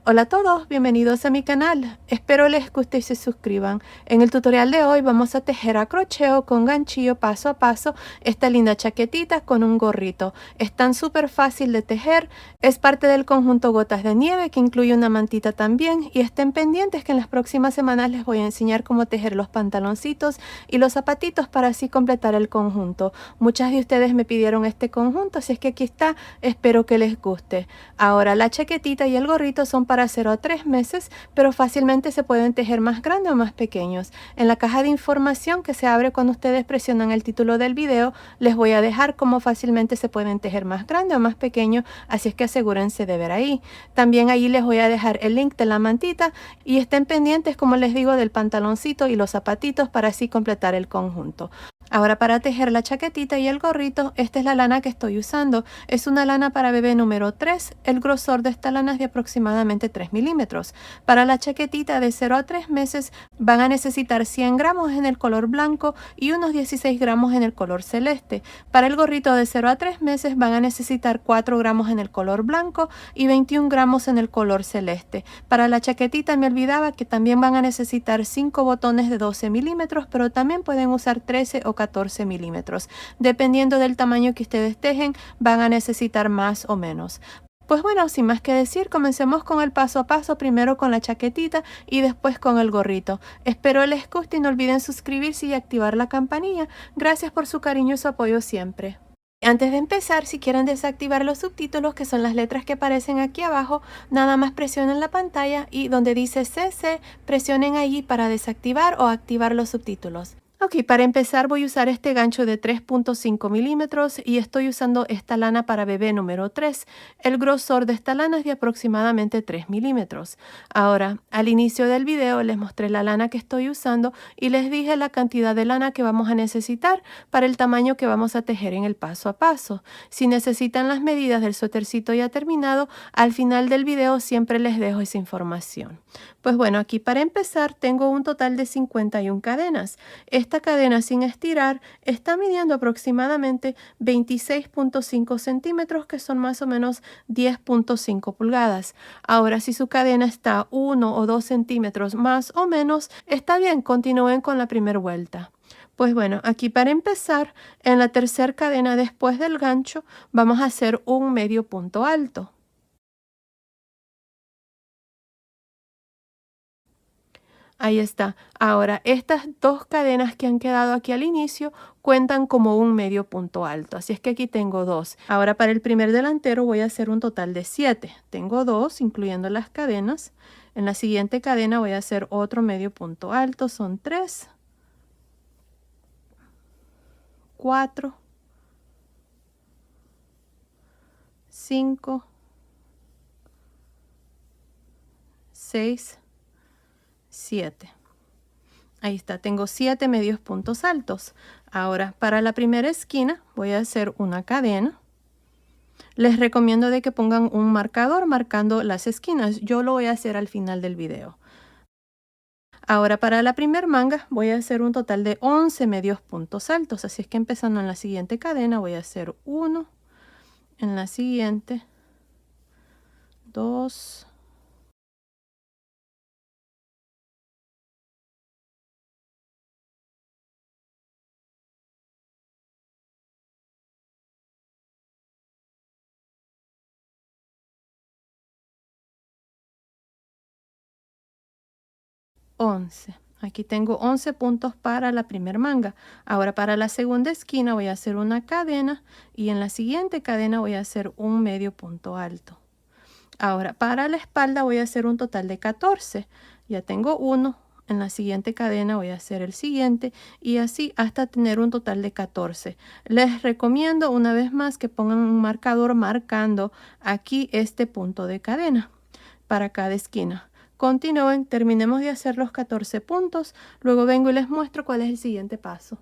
Hola a todos, bienvenidos a mi canal. Espero les guste y se suscriban. En el tutorial de hoy vamos a tejer a crochet con ganchillo paso a paso esta linda chaquetita con un gorrito. Es tan súper fácil de tejer, es parte del conjunto Gotas de Nieve que incluye una mantita también y estén pendientes que en las próximas semanas les voy a enseñar cómo tejer los pantaloncitos y los zapatitos para así completar el conjunto. Muchas de ustedes me pidieron este conjunto, así es que aquí está, espero que les guste. Ahora la chaquetita y el gorrito son para 0 a 3 meses, pero fácilmente se pueden tejer más grandes o más pequeños. En la caja de información que se abre cuando ustedes presionan el título del video, les voy a dejar cómo fácilmente se pueden tejer más grande o más pequeño, así es que asegúrense de ver ahí. También ahí les voy a dejar el link de la mantita y estén pendientes, como les digo, del pantaloncito y los zapatitos para así completar el conjunto. Ahora para tejer la chaquetita y el gorrito, esta es la lana que estoy usando. Es una lana para bebé número 3. El grosor de esta lana es de aproximadamente 3 milímetros. Para la chaquetita de 0 a 3 meses van a necesitar 100 gramos en el color blanco y unos 16 gramos en el color celeste. Para el gorrito de 0 a 3 meses van a necesitar 4 gramos en el color blanco y 21 gramos en el color celeste. Para la chaquetita me olvidaba que también van a necesitar 5 botones de 12 milímetros, pero también pueden usar 13 o 14 milímetros. Dependiendo del tamaño que ustedes tejen, van a necesitar más o menos. Pues bueno, sin más que decir, comencemos con el paso a paso, primero con la chaquetita y después con el gorrito. Espero les guste y no olviden suscribirse y activar la campanilla. Gracias por su cariño y su apoyo siempre. Antes de empezar, si quieren desactivar los subtítulos, que son las letras que aparecen aquí abajo, nada más presionen la pantalla y donde dice CC, presionen allí para desactivar o activar los subtítulos. Ok, para empezar voy a usar este gancho de 3.5 milímetros y estoy usando esta lana para bebé número 3. El grosor de esta lana es de aproximadamente 3 milímetros. Ahora, al inicio del video les mostré la lana que estoy usando y les dije la cantidad de lana que vamos a necesitar para el tamaño que vamos a tejer en el paso a paso. Si necesitan las medidas del suétercito ya terminado, al final del video siempre les dejo esa información. Pues bueno, aquí para empezar tengo un total de 51 cadenas. Esta cadena sin estirar está midiendo aproximadamente 26.5 centímetros, que son más o menos 10.5 pulgadas. Ahora, si su cadena está 1 o 2 centímetros más o menos, está bien, continúen con la primera vuelta. Pues bueno, aquí para empezar, en la tercera cadena después del gancho, vamos a hacer un medio punto alto. Ahí está. Ahora, estas dos cadenas que han quedado aquí al inicio cuentan como un medio punto alto. Así es que aquí tengo dos. Ahora, para el primer delantero voy a hacer un total de 7. Tengo dos, incluyendo las cadenas. En la siguiente cadena voy a hacer otro medio punto alto. Son 3, 4, 5, 6, 7. Ahí está, tengo 7 medios puntos altos. Ahora, para la primera esquina voy a hacer una cadena. Les recomiendo de que pongan un marcador marcando las esquinas. Yo lo voy a hacer al final del video. Ahora para la primer manga voy a hacer un total de 11 medios puntos altos. Así es que empezando en la siguiente cadena voy a hacer 1, en la siguiente 2, 11. Aquí tengo 11 puntos para la primer manga. Ahora para la segunda esquina voy a hacer una cadena y en la siguiente cadena voy a hacer un medio punto alto. Ahora para la espalda voy a hacer un total de 14. Ya tengo uno. En la siguiente cadena voy a hacer el siguiente y así hasta tener un total de 14. Les recomiendo una vez más que pongan un marcador marcando aquí este punto de cadena para cada esquina. Continúen, terminemos de hacer los 14 puntos, luego vengo y les muestro cuál es el siguiente paso.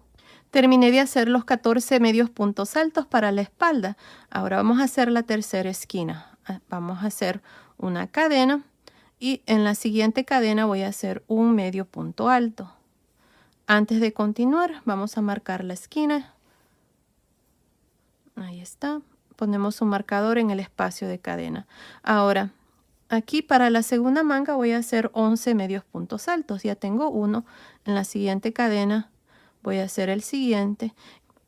Terminé de hacer los 14 medios puntos altos para la espalda. Ahora vamos a hacer la tercera esquina. Vamos a hacer una cadena y en la siguiente cadena voy a hacer un medio punto alto. Antes de continuar, vamos a marcar la esquina. Ahí está. Ponemos un marcador en el espacio de cadena. Ahora, Aquí para la segunda manga voy a hacer 11 medios puntos altos. Ya tengo uno. En la siguiente cadena voy a hacer el siguiente,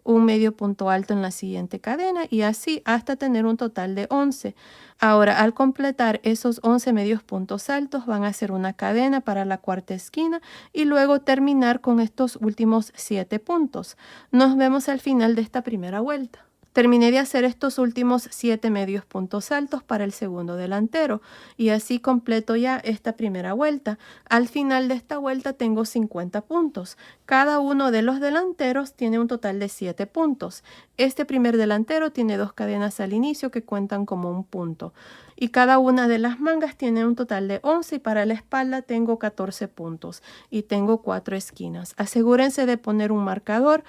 un medio punto alto en la siguiente cadena y así hasta tener un total de 11. Ahora, al completar esos 11 medios puntos altos, van a hacer una cadena para la cuarta esquina y luego terminar con estos últimos 7 puntos. Nos vemos al final de esta primera vuelta. Terminé de hacer estos últimos 7 medios puntos altos para el segundo delantero y así completo ya esta primera vuelta. Al final de esta vuelta tengo 50 puntos. Cada uno de los delanteros tiene un total de 7 puntos. Este primer delantero tiene 2 cadenas al inicio que cuentan como un punto. Y cada una de las mangas tiene un total de 11 y para la espalda tengo 14 puntos y tengo 4 esquinas. Asegúrense de poner un marcador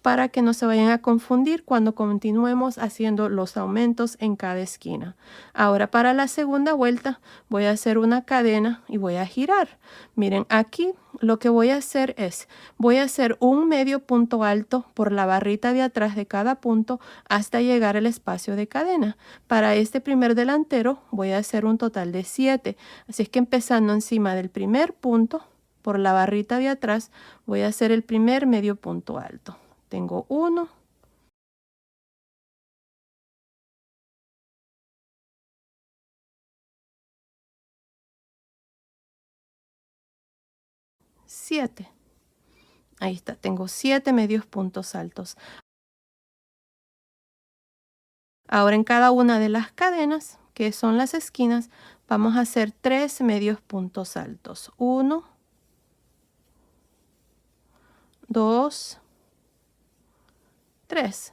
para que no se vayan a confundir cuando continuemos haciendo los aumentos en cada esquina. Ahora para la segunda vuelta voy a hacer una cadena y voy a girar. Miren, aquí lo que voy a hacer es, voy a hacer un medio punto alto por la barrita de atrás de cada punto hasta llegar al espacio de cadena. Para este primer delantero voy a hacer un total de 7. Así es que empezando encima del primer punto, por la barrita de atrás, voy a hacer el primer medio punto alto. Tengo 1, 7. Ahí está, tengo 7 medios puntos altos. Ahora en cada una de las cadenas, que son las esquinas, vamos a hacer 3 medios puntos altos. 1, 2, 3.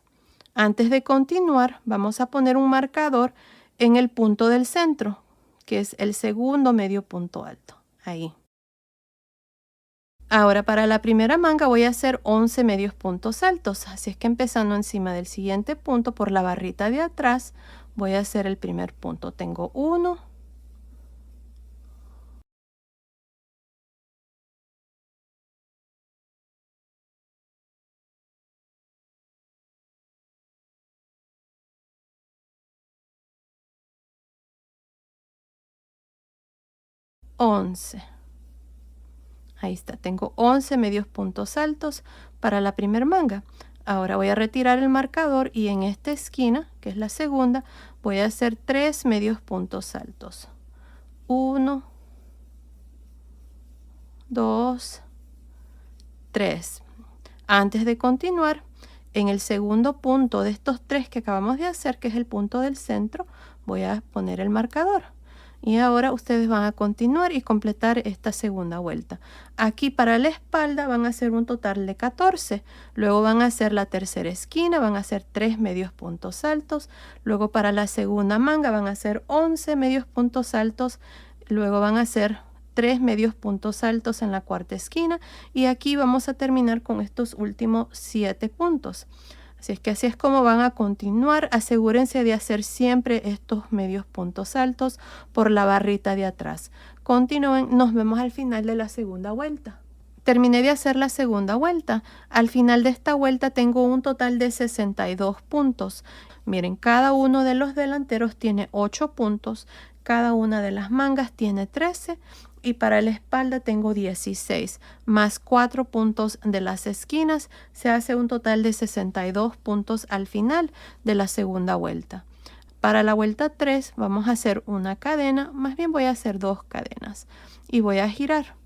Antes de continuar, vamos a poner un marcador en el punto del centro, que es el segundo medio punto alto. Ahí. Ahora para la primera manga voy a hacer 11 medios puntos altos, así es que empezando encima del siguiente punto por la barrita de atrás voy a hacer el primer punto. Tengo 1, 11. Ahí está, tengo 11 medios puntos altos para la primera manga. Ahora voy a retirar el marcador y en esta esquina, que es la segunda, voy a hacer 3 medios puntos altos. 1, 2, 3. Antes de continuar, en el segundo punto de estos 3 que acabamos de hacer, que es el punto del centro, voy a poner el marcador. Y ahora ustedes van a continuar y completar esta segunda vuelta. Aquí para la espalda van a hacer un total de 14. Luego van a hacer la tercera esquina, van a hacer 3 medios puntos altos. Luego para la segunda manga van a hacer 11 medios puntos altos. Luego van a hacer 3 medios puntos altos en la cuarta esquina. Y aquí vamos a terminar con estos últimos 7 puntos. Así es que así es como van a continuar. Asegúrense de hacer siempre estos medios puntos altos por la barrita de atrás. Continúen, nos vemos al final de la segunda vuelta. Terminé de hacer la segunda vuelta. Al final de esta vuelta tengo un total de 62 puntos. Miren, cada uno de los delanteros tiene 8 puntos, cada una de las mangas tiene 13 y para la espalda tengo 16, más 4 puntos de las esquinas, se hace un total de 62 puntos al final de la segunda vuelta. Para la vuelta 3 vamos a hacer una cadena, más bien voy a hacer 2 cadenas y voy a girar.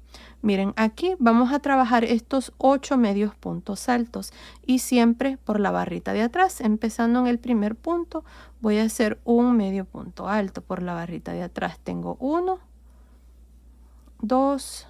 Miren, aquí vamos a trabajar estos 8 medios puntos altos y siempre por la barrita de atrás. Empezando en el primer punto, voy a hacer un medio punto alto por la barrita de atrás. Tengo 1, 2,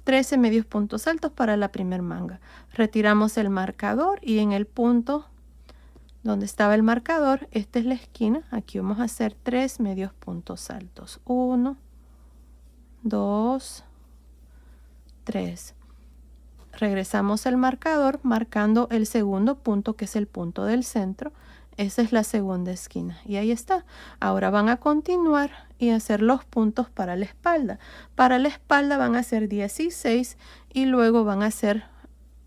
13 medios puntos altos para la primer manga. Retiramos el marcador y en el punto donde estaba el marcador, esta es la esquina, aquí vamos a hacer 3 medios puntos altos. 1, 2, 3. Regresamos el marcador marcando el segundo punto, que es el punto del centro. Esa es la segunda esquina y ahí está. Ahora van a continuar y hacer los puntos para la espalda. Para la espalda van a hacer 16 y luego van a hacer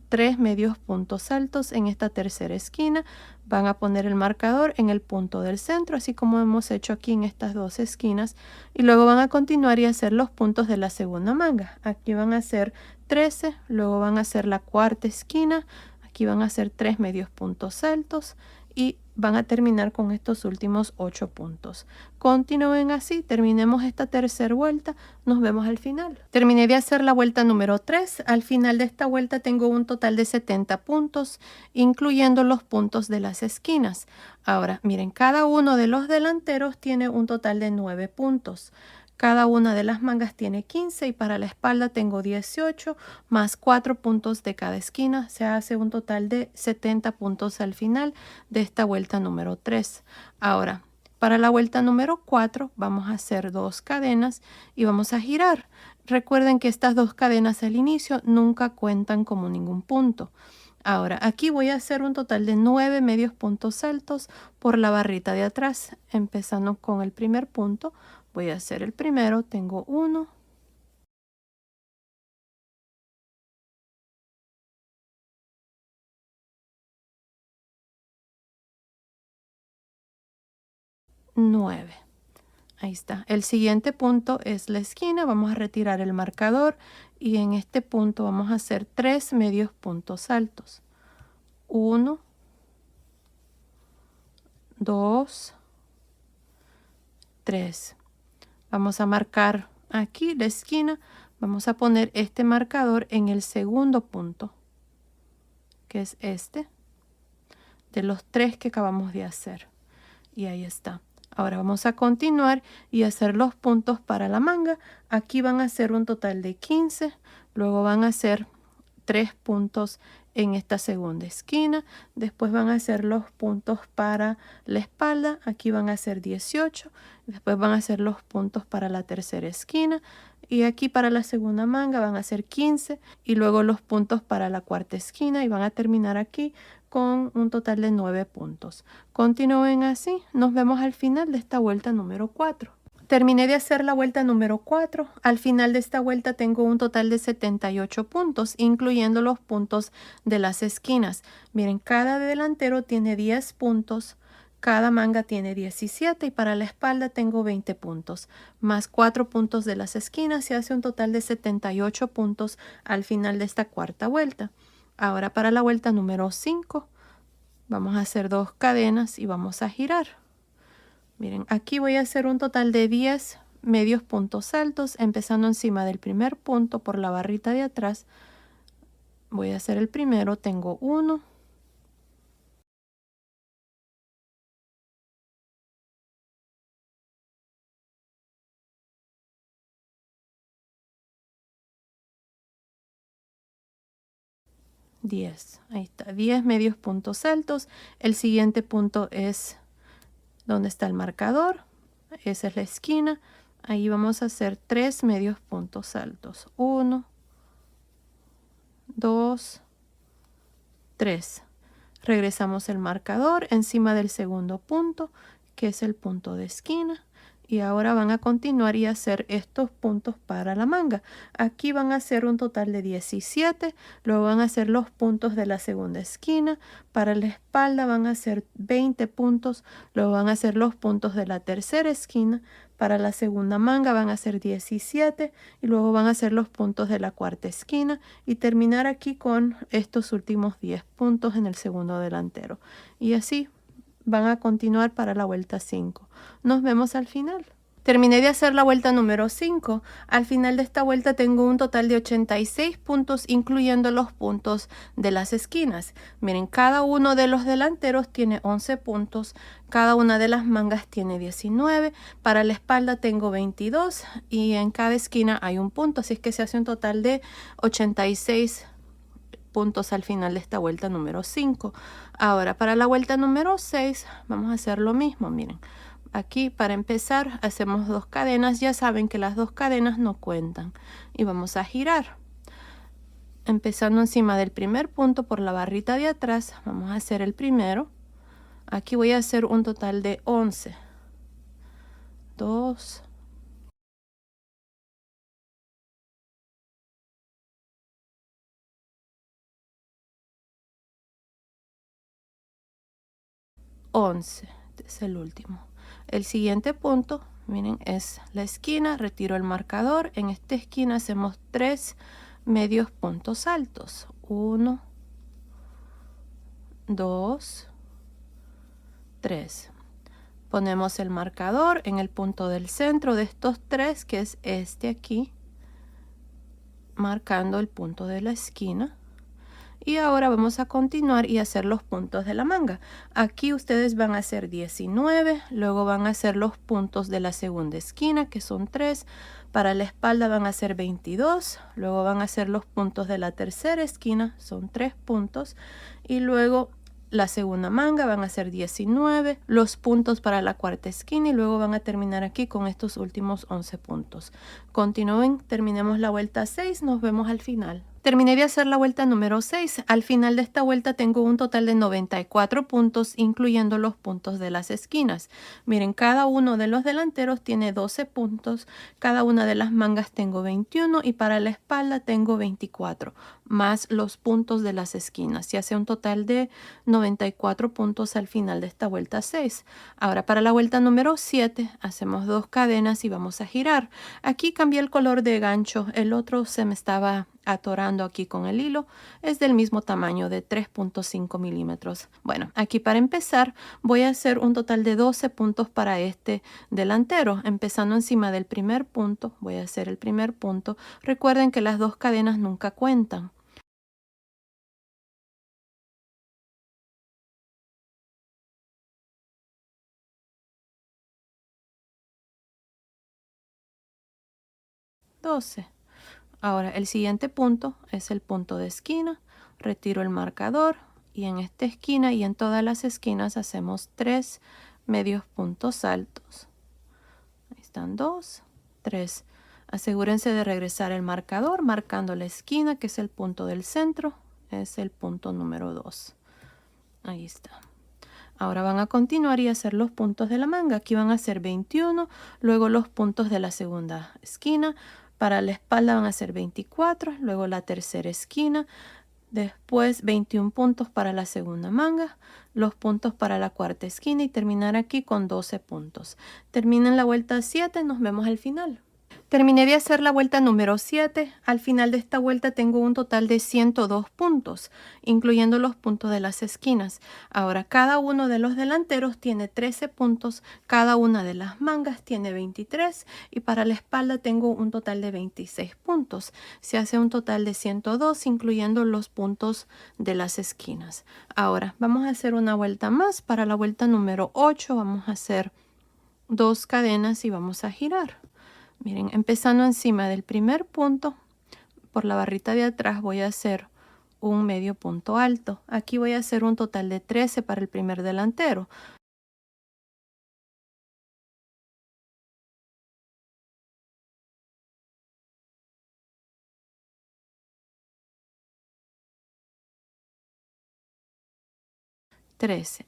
3 medios puntos altos en esta tercera esquina. Van a poner el marcador en el punto del centro, así como hemos hecho aquí en estas dos esquinas, y luego van a continuar y hacer los puntos de la segunda manga. Aquí van a hacer 13, luego van a hacer la cuarta esquina, aquí van a hacer 3 medios puntos altos y van a terminar con estos últimos 8 puntos. Continúen así, terminemos esta tercera vuelta, nos vemos al final. Terminé de hacer la vuelta número 3. Al final de esta vuelta tengo un total de 70 puntos, incluyendo los puntos de las esquinas. Ahora, miren, cada uno de los delanteros tiene un total de 9 puntos. Cada una de las mangas tiene 15 y para la espalda tengo 18 más 4 puntos de cada esquina. Se hace un total de 70 puntos al final de esta vuelta número 3. Ahora, para la vuelta número 4 vamos a hacer 2 cadenas y vamos a girar. Recuerden que estas 2 cadenas al inicio nunca cuentan como ningún punto. Ahora, aquí voy a hacer un total de 9 medios puntos altos por la barrita de atrás, empezando con el primer punto. Voy a hacer el primero, tengo 1, 9. Ahí está. El siguiente punto es la esquina. Vamos a retirar el marcador y en este punto vamos a hacer 3 medios puntos altos. 1, 2, 3. Vamos a marcar aquí la esquina. Vamos a poner este marcador en el segundo punto, que es este, de los 3 que acabamos de hacer. Y ahí está. Ahora vamos a continuar y hacer los puntos para la manga. Aquí van a ser un total de 15. Luego van a hacer 3 puntos en esta segunda esquina. Después van a hacer los puntos para la espalda. Aquí van a ser 18. Después van a hacer los puntos para la tercera esquina. Y aquí para la segunda manga van a ser 15. Y luego los puntos para la cuarta esquina. Y van a terminar aquí con un total de 9 puntos. Continúen así. Nos vemos al final de esta vuelta número 4. Terminé de hacer la vuelta número 4. Al final de esta vuelta tengo un total de 78 puntos, incluyendo los puntos de las esquinas. Miren, cada delantero tiene 10 puntos, cada manga tiene 17 y para la espalda tengo 20 puntos, más 4 puntos de las esquinas. Se hace un total de 78 puntos al final de esta cuarta vuelta. Ahora para la vuelta número 5 vamos a hacer 2 cadenas y vamos a girar. Miren, aquí voy a hacer un total de 10 medios puntos altos, empezando encima del primer punto por la barrita de atrás. Voy a hacer el primero, tengo 1, 10. Ahí está, 10 medios puntos altos. El siguiente punto es donde está el marcador. Esa es la esquina. Ahí vamos a hacer 3 medios puntos altos. 1, 2, 3. Regresamos el marcador encima del segundo punto, que es el punto de esquina. Y ahora van a continuar y hacer estos puntos para la manga. Aquí van a hacer un total de 17. Luego van a hacer los puntos de la segunda esquina. Para la espalda van a hacer 20 puntos. Luego van a hacer los puntos de la tercera esquina. Para la segunda manga van a hacer 17 y luego van a hacer los puntos de la cuarta esquina y terminar aquí con estos últimos 10 puntos en el segundo delantero. Y así van a continuar para la vuelta 5. Nos vemos al final. Terminé de hacer la vuelta número 5. Al final de esta vuelta tengo un total de 86 puntos, incluyendo los puntos de las esquinas. Miren, cada uno de los delanteros tiene 11 puntos, cada una de las mangas tiene 19, para la espalda tengo 22 y en cada esquina hay un punto, así es que se hace un total de 86 puntos al final de esta vuelta número 5. Ahora, para la vuelta número 6 vamos a hacer lo mismo, miren. Aquí para empezar hacemos 2 cadenas, ya saben que las 2 cadenas no cuentan y vamos a girar. Empezando encima del primer punto por la barrita de atrás, vamos a hacer el primero. Aquí voy a hacer un total de 11. 2, 11. Este es el último. El siguiente punto, miren, es la esquina. Retiro el marcador. En esta esquina hacemos 3 medios puntos altos. 1, 2, 3. Ponemos el marcador en el punto del centro de estos 3, que es este aquí, marcando el punto de la esquina. Y ahora vamos a continuar y hacer los puntos de la manga. Aquí ustedes van a hacer 19, luego van a hacer los puntos de la segunda esquina, que son 3. Para la espalda van a hacer 22, luego van a hacer los puntos de la tercera esquina, son 3 puntos. Y luego la segunda manga van a ser 19, los puntos para la cuarta esquina y luego van a terminar aquí con estos últimos 11 puntos. Continúen, terminemos la vuelta 6, nos vemos al final. Terminé de hacer la vuelta número 6. Al final de esta vuelta tengo un total de 94 puntos, incluyendo los puntos de las esquinas. Miren, cada uno de los delanteros tiene 12 puntos, cada una de las mangas tengo 21 y para la espalda tengo 24, más los puntos de las esquinas. Se hace un total de 94 puntos al final de esta vuelta 6. Ahora para la vuelta número 7 hacemos 2 cadenas y vamos a girar. Aquí cambié el color de gancho, el otro se me estaba atorando aquí con el hilo, es del mismo tamaño de 3.5 milímetros. Bueno, aquí para empezar voy a hacer un total de 12 puntos para este delantero. Empezando encima del primer punto, voy a hacer el primer punto. Recuerden que las 2 cadenas nunca cuentan. $12. Ahora el siguiente punto es el punto de esquina. Retiro el marcador y en esta esquina y en todas las esquinas hacemos 3 medios puntos altos. Ahí están 2, 3. Asegúrense de regresar el marcador marcando la esquina, que es el punto del centro. Es el punto número 2. Ahí está. Ahora van a continuar y hacer los puntos de la manga. Aquí van a ser 21, luego los puntos de la segunda esquina. Para la espalda van a ser 24, luego la tercera esquina. Después 21 puntos para la segunda manga, los puntos para la cuarta esquina y terminar aquí con 12 puntos. Terminen la vuelta 7, nos vemos al final. Terminé de hacer la vuelta número 7. Al final de esta vuelta tengo un total de 102 puntos, incluyendo los puntos de las esquinas. Ahora, cada uno de los delanteros tiene 13 puntos, cada una de las mangas tiene 23 y para la espalda tengo un total de 26 puntos. Se hace un total de 102, incluyendo los puntos de las esquinas. Ahora, vamos a hacer una vuelta más. Para la vuelta número 8 vamos a hacer 2 cadenas y vamos a girar. Miren, empezando encima del primer punto, por la barrita de atrás voy a hacer un medio punto alto. Aquí voy a hacer un total de 13 para el primer delantero.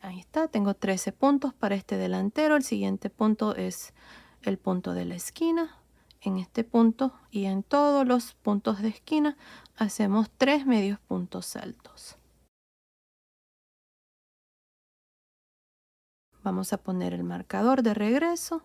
Ahí está, tengo 13 puntos para este delantero. El siguiente punto es el punto de la esquina. En este punto y en todos los puntos de esquina hacemos 3 medios puntos altos. Vamos a poner el marcador de regreso.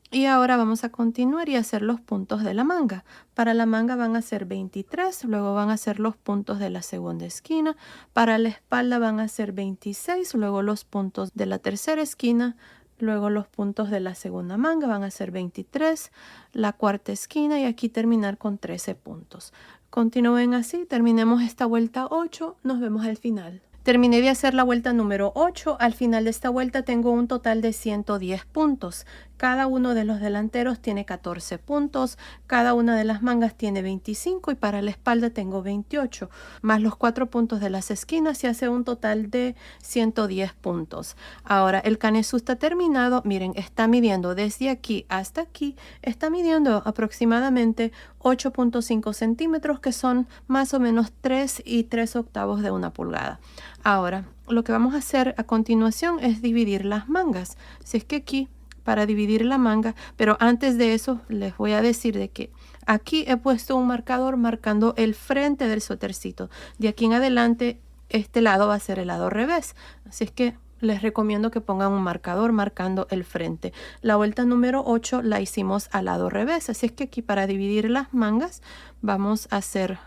Y ahora vamos a continuar y hacer los puntos de la manga. Para la manga van a ser 23, luego van a ser los puntos de la segunda esquina. Para la espalda van a ser 26, luego los puntos de la tercera esquina, Luego los puntos de la segunda manga van a ser 23, la cuarta esquina y aquí terminar con 13 puntos. Continúen así, terminemos esta vuelta 8, nos vemos al final. Terminé de hacer la vuelta número 8. Al final de esta vuelta tengo un total de 110 puntos. Cada uno de los delanteros tiene 14 puntos. Cada una de las mangas tiene 25 y para la espalda tengo 28. Más los 4 puntos de las esquinas se hace un total de 110 puntos. Ahora el canesú está terminado. Miren, está midiendo desde aquí hasta aquí. Está midiendo aproximadamente 8.5 centímetros, que son más o menos 3 y 3 octavos de una pulgada. Ahora, lo que vamos a hacer a continuación es dividir las mangas. Si es que aquí, para dividir la manga, pero antes de eso les voy a decir de que aquí he puesto un marcador marcando el frente del suétercito. De aquí en adelante, este lado va a ser el lado revés. Así es que les recomiendo que pongan un marcador marcando el frente. La vuelta número 8 la hicimos al lado revés. Así es que aquí para dividir las mangas vamos a hacer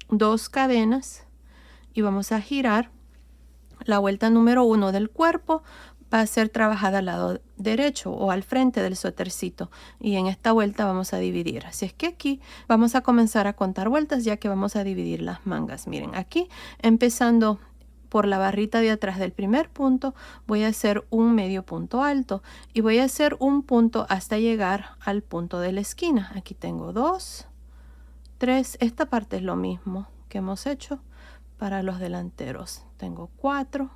2 cadenas y vamos a girar. La vuelta número 1 del cuerpo va a ser trabajada al lado derecho o al frente del suétercito y en esta vuelta vamos a dividir. Así es que aquí vamos a comenzar a contar vueltas ya que vamos a dividir las mangas. Miren, aquí empezando por la barrita de atrás del primer punto voy a hacer un medio punto alto y voy a hacer un punto hasta llegar al punto de la esquina. Aquí tengo 2, 3, esta parte es lo mismo que hemos hecho para los delanteros. Tengo 4,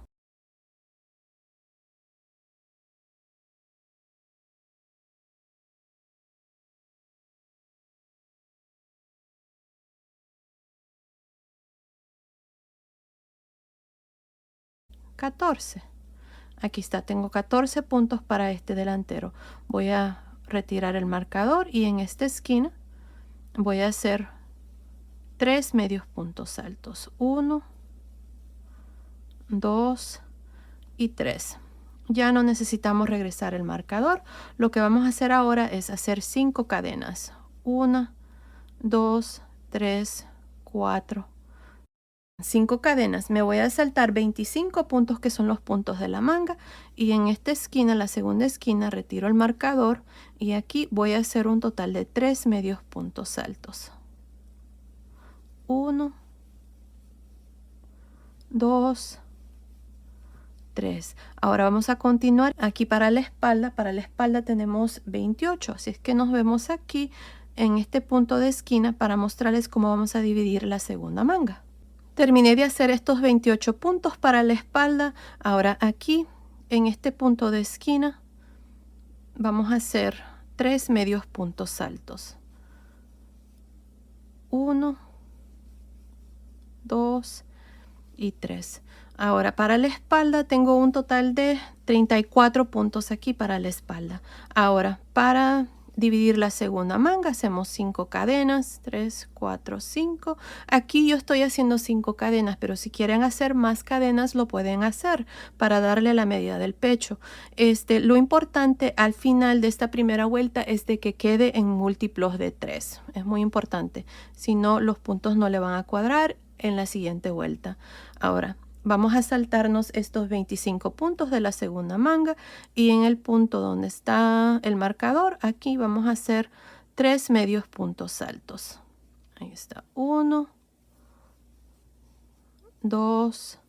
14. Aquí está, tengo 14 puntos para este delantero. Voy a retirar el marcador y en esta esquina voy a hacer 3 medios puntos altos. 1, 2 y 3. Ya no necesitamos regresar el marcador. Lo que vamos a hacer ahora es hacer 5 cadenas. 1, 2, 3, 4, 5 cadenas. Me voy a saltar 25 puntos que son los puntos de la manga y en esta esquina, la segunda esquina, retiro el marcador y aquí voy a hacer un total de 3 medios puntos altos. 1, 2, 3. Ahora vamos a continuar aquí para la espalda. Para la espalda tenemos 28, así es que nos vemos aquí en este punto de esquina para mostrarles cómo vamos a dividir la segunda manga. Terminé de hacer estos 28 puntos para la espalda. Ahora aquí, en este punto de esquina, vamos a hacer 3 medios puntos altos. 1, 2 y 3. Ahora para la espalda tengo un total de 34 puntos aquí para la espalda. Ahora para dividir la segunda manga hacemos 5 cadenas, 3, 4, 5. Aquí yo estoy haciendo 5 cadenas, pero si quieren hacer más cadenas lo pueden hacer para darle la medida del pecho. Lo importante al final de esta primera vuelta es de que quede en múltiplos de 3. Es muy importante, si no los puntos no le van a cuadrar en la siguiente vuelta. Ahora vamos a saltarnos estos 25 puntos de la segunda manga y en el punto donde está el marcador, aquí vamos a hacer 3 medios puntos altos. Ahí está, 1, 2,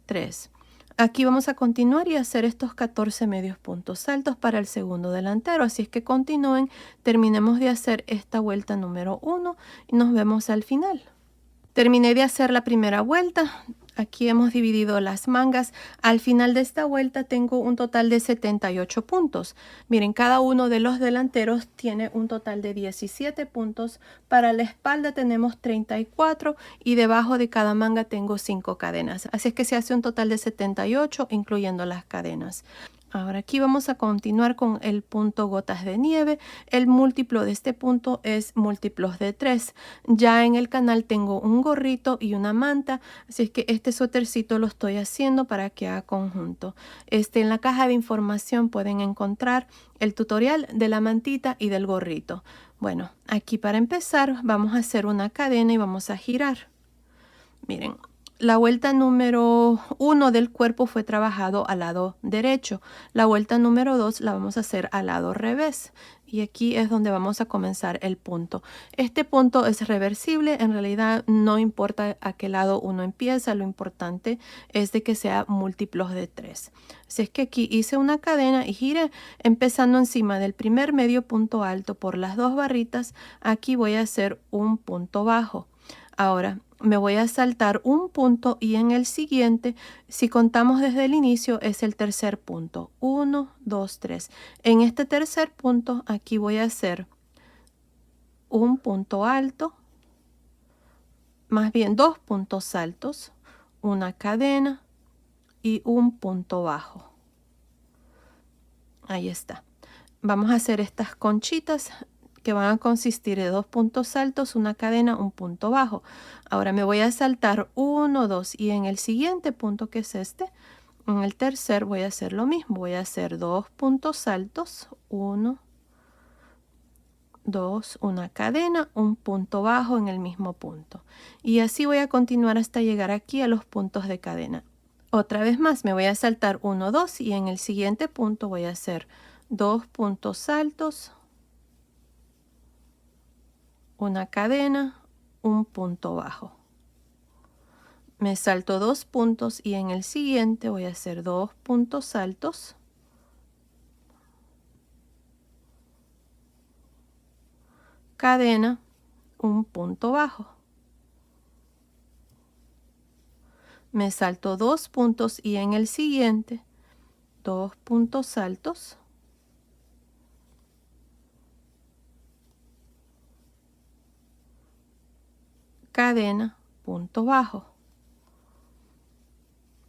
3. Aquí vamos a continuar y hacer estos 14 medios puntos altos para el segundo delantero. Así es que continúen, terminemos de hacer esta vuelta número 1 y nos vemos al final. Terminé de hacer la primera vuelta. Aquí hemos dividido las mangas. Al final de esta vuelta tengo un total de 78 puntos. Miren, cada uno de los delanteros tiene un total de 17 puntos. Para la espalda tenemos 34 y debajo de cada manga tengo 5 cadenas. Así es que se hace un total de 78, incluyendo las cadenas. Ahora aquí vamos a continuar con el punto gotas de nieve. El múltiplo de este punto es múltiplos de 3. Ya en el canal tengo un gorrito y una manta, así es que este suétercito lo estoy haciendo para que haga conjunto. En la caja de información pueden encontrar el tutorial de la mantita y del gorrito. Bueno, aquí para empezar vamos a hacer una cadena y vamos a girar. Miren, La vuelta número 1 del cuerpo fue trabajado al lado derecho. La vuelta número 2 la vamos a hacer al lado revés. Y aquí es donde vamos a comenzar el punto. Este punto es reversible. En realidad no importa a qué lado uno empieza. Lo importante es de que sea múltiplos de 3. Así es que aquí hice una cadena y giré empezando encima del primer medio punto alto por las 2 barritas. Aquí voy a hacer un punto bajo. Ahora me voy a saltar un punto y en el siguiente, si contamos desde el inicio, es el tercer punto. 1, 2, 3. En este tercer punto, aquí voy a hacer un punto alto, más bien 2 puntos altos, una cadena y un punto bajo. Ahí está. Vamos a hacer estas conchitas que van a consistir de 2 puntos altos, una cadena, un punto bajo. Ahora me voy a saltar 1, 2 y en el siguiente punto, que es este, en el tercer voy a hacer lo mismo. Voy a hacer 2 puntos altos, 1, 2, una cadena, un punto bajo en el mismo punto. Y así voy a continuar hasta llegar aquí a los puntos de cadena. Otra vez más me voy a saltar 1, 2 y en el siguiente punto voy a hacer 2 puntos altos, una cadena, un punto bajo. Me salto 2 puntos y en el siguiente voy a hacer 2 puntos altos, cadena, un punto bajo. Me salto 2 puntos y en el siguiente 2 puntos altos, cadena, punto bajo.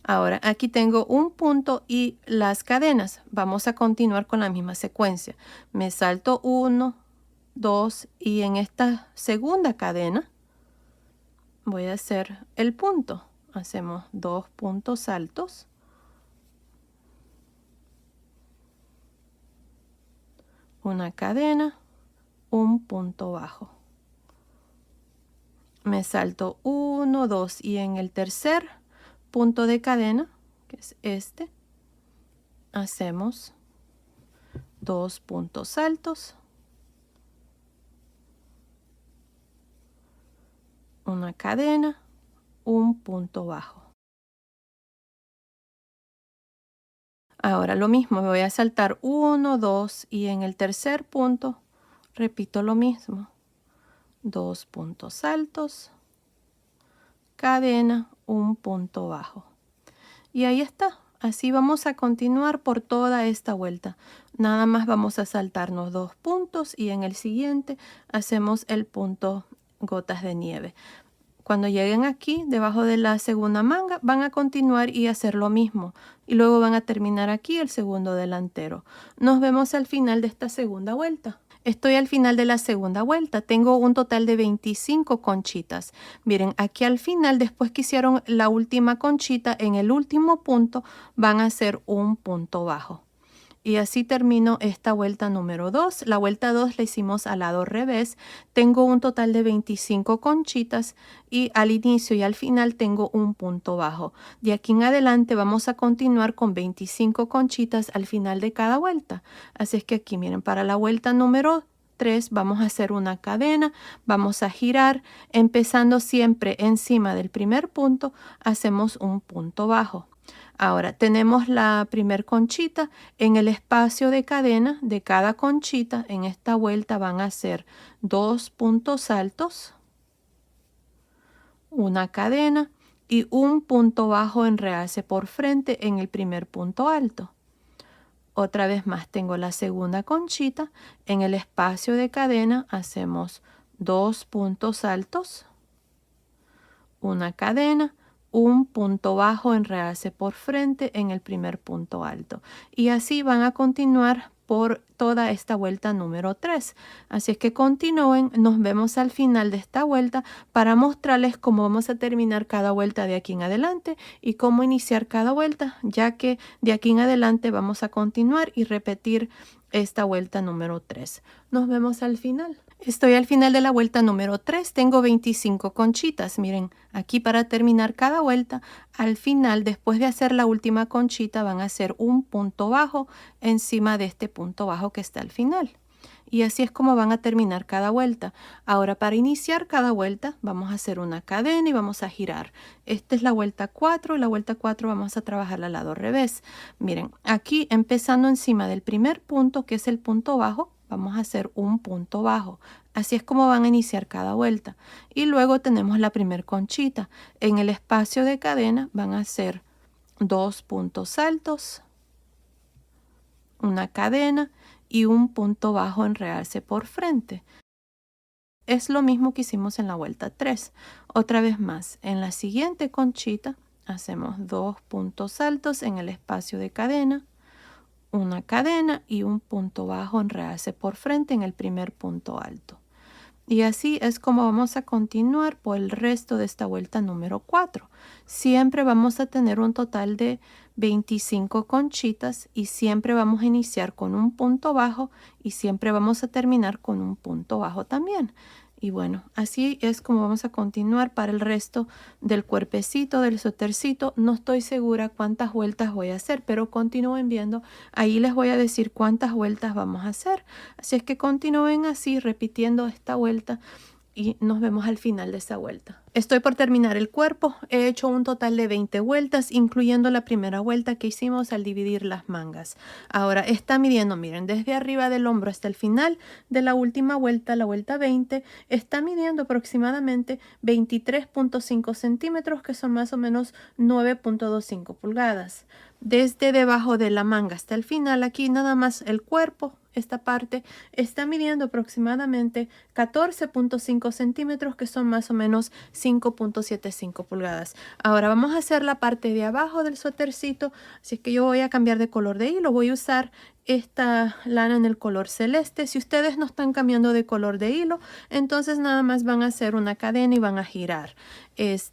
Ahora aquí tengo un punto y las cadenas. Vamos a continuar con la misma secuencia. Me salto 1, 2 y en esta segunda cadena voy a hacer el punto. Hacemos 2 puntos altos, una cadena, un punto bajo. Me salto 1, 2 y en el tercer punto de cadena, que es este, hacemos 2 puntos altos, una cadena, un punto bajo. Ahora lo mismo, me voy a saltar 1, 2 y en el tercer punto repito lo mismo. 2 puntos altos, cadena, un punto bajo. Y ahí está. Así vamos a continuar por toda esta vuelta. Nada más vamos a saltarnos 2 puntos y en el siguiente hacemos el punto gotas de nieve. Cuando lleguen aquí, debajo de la segunda manga, van a continuar y hacer lo mismo. Y luego van a terminar aquí el segundo delantero. Nos vemos al final de esta segunda vuelta. Estoy al final de la segunda vuelta. Tengo un total de 25 conchitas. Miren, aquí al final, después que hicieron la última conchita, en el último punto van a hacer un punto bajo. Y así termino esta vuelta número 2. La vuelta 2 la hicimos al lado revés. Tengo un total de 25 conchitas y al inicio y al final tengo un punto bajo. De aquí en adelante vamos a continuar con 25 conchitas al final de cada vuelta. Así es que aquí miren, para la vuelta número 3 vamos a hacer una cadena, vamos a girar, empezando siempre encima del primer punto, hacemos un punto bajo. Ahora tenemos la primer conchita. En el espacio de cadena de cada conchita, en esta vuelta van a ser 2 puntos altos, una cadena y un punto bajo en realce por frente en el primer punto alto. Otra vez más tengo la segunda conchita. En el espacio de cadena hacemos 2 puntos altos, una cadena, un punto bajo en realce por frente en el primer punto alto. Y así van a continuar por toda esta vuelta número 3. Así es que continúen, nos vemos al final de esta vuelta para mostrarles cómo vamos a terminar cada vuelta de aquí en adelante y cómo iniciar cada vuelta, ya que de aquí en adelante vamos a continuar y repetir esta vuelta número 3. Nos vemos al final. Estoy al final de la vuelta número 3. Tengo 25 conchitas. Miren, aquí para terminar cada vuelta, al final, después de hacer la última conchita, van a hacer un punto bajo encima de este punto bajo que está al final. Y así es como van a terminar cada vuelta. Ahora, para iniciar cada vuelta, vamos a hacer una cadena y vamos a girar. Esta es la vuelta 4 y la vuelta 4 vamos a trabajar al lado revés. Miren, aquí empezando encima del primer punto, que es el punto bajo, vamos a hacer un punto bajo. Así es como van a iniciar cada vuelta. Y luego tenemos la primer conchita. En el espacio de cadena van a hacer 2 puntos altos, una cadena y un punto bajo en realce por frente. Es lo mismo que hicimos en la vuelta 3. Otra vez más, en la siguiente conchita hacemos 2 puntos altos en el espacio de cadena, una cadena y un punto bajo en realce por frente en el primer punto alto. Y así es como vamos a continuar por el resto de esta vuelta número 4. Siempre vamos a tener un total de 25 conchitas y siempre vamos a iniciar con un punto bajo y siempre vamos a terminar con un punto bajo también. Y bueno, así es como vamos a continuar para el resto del cuerpecito, del suétercito. No estoy segura cuántas vueltas voy a hacer, pero continúen viendo. Ahí les voy a decir cuántas vueltas vamos a hacer. Así es que continúen así, repitiendo esta vuelta y nos vemos al final de esa vuelta. Estoy por terminar el cuerpo. He hecho un total de 20 vueltas, incluyendo la primera vuelta que hicimos al dividir las mangas. Ahora está midiendo, miren, desde arriba del hombro hasta el final de la última vuelta, la vuelta 20, está midiendo aproximadamente 23.5 centímetros, que son más o menos 9.25 pulgadas. Desde debajo de la manga hasta el final, aquí nada más el cuerpo, esta parte está midiendo aproximadamente 14.5 centímetros, que son más o menos 5.75 pulgadas. Ahora vamos a hacer la parte de abajo del suétercito, así es que yo voy a cambiar de color de hilo. Voy a usar esta lana en el color celeste. Si ustedes no están cambiando de color de hilo, entonces nada más van a hacer una cadena y van a girar.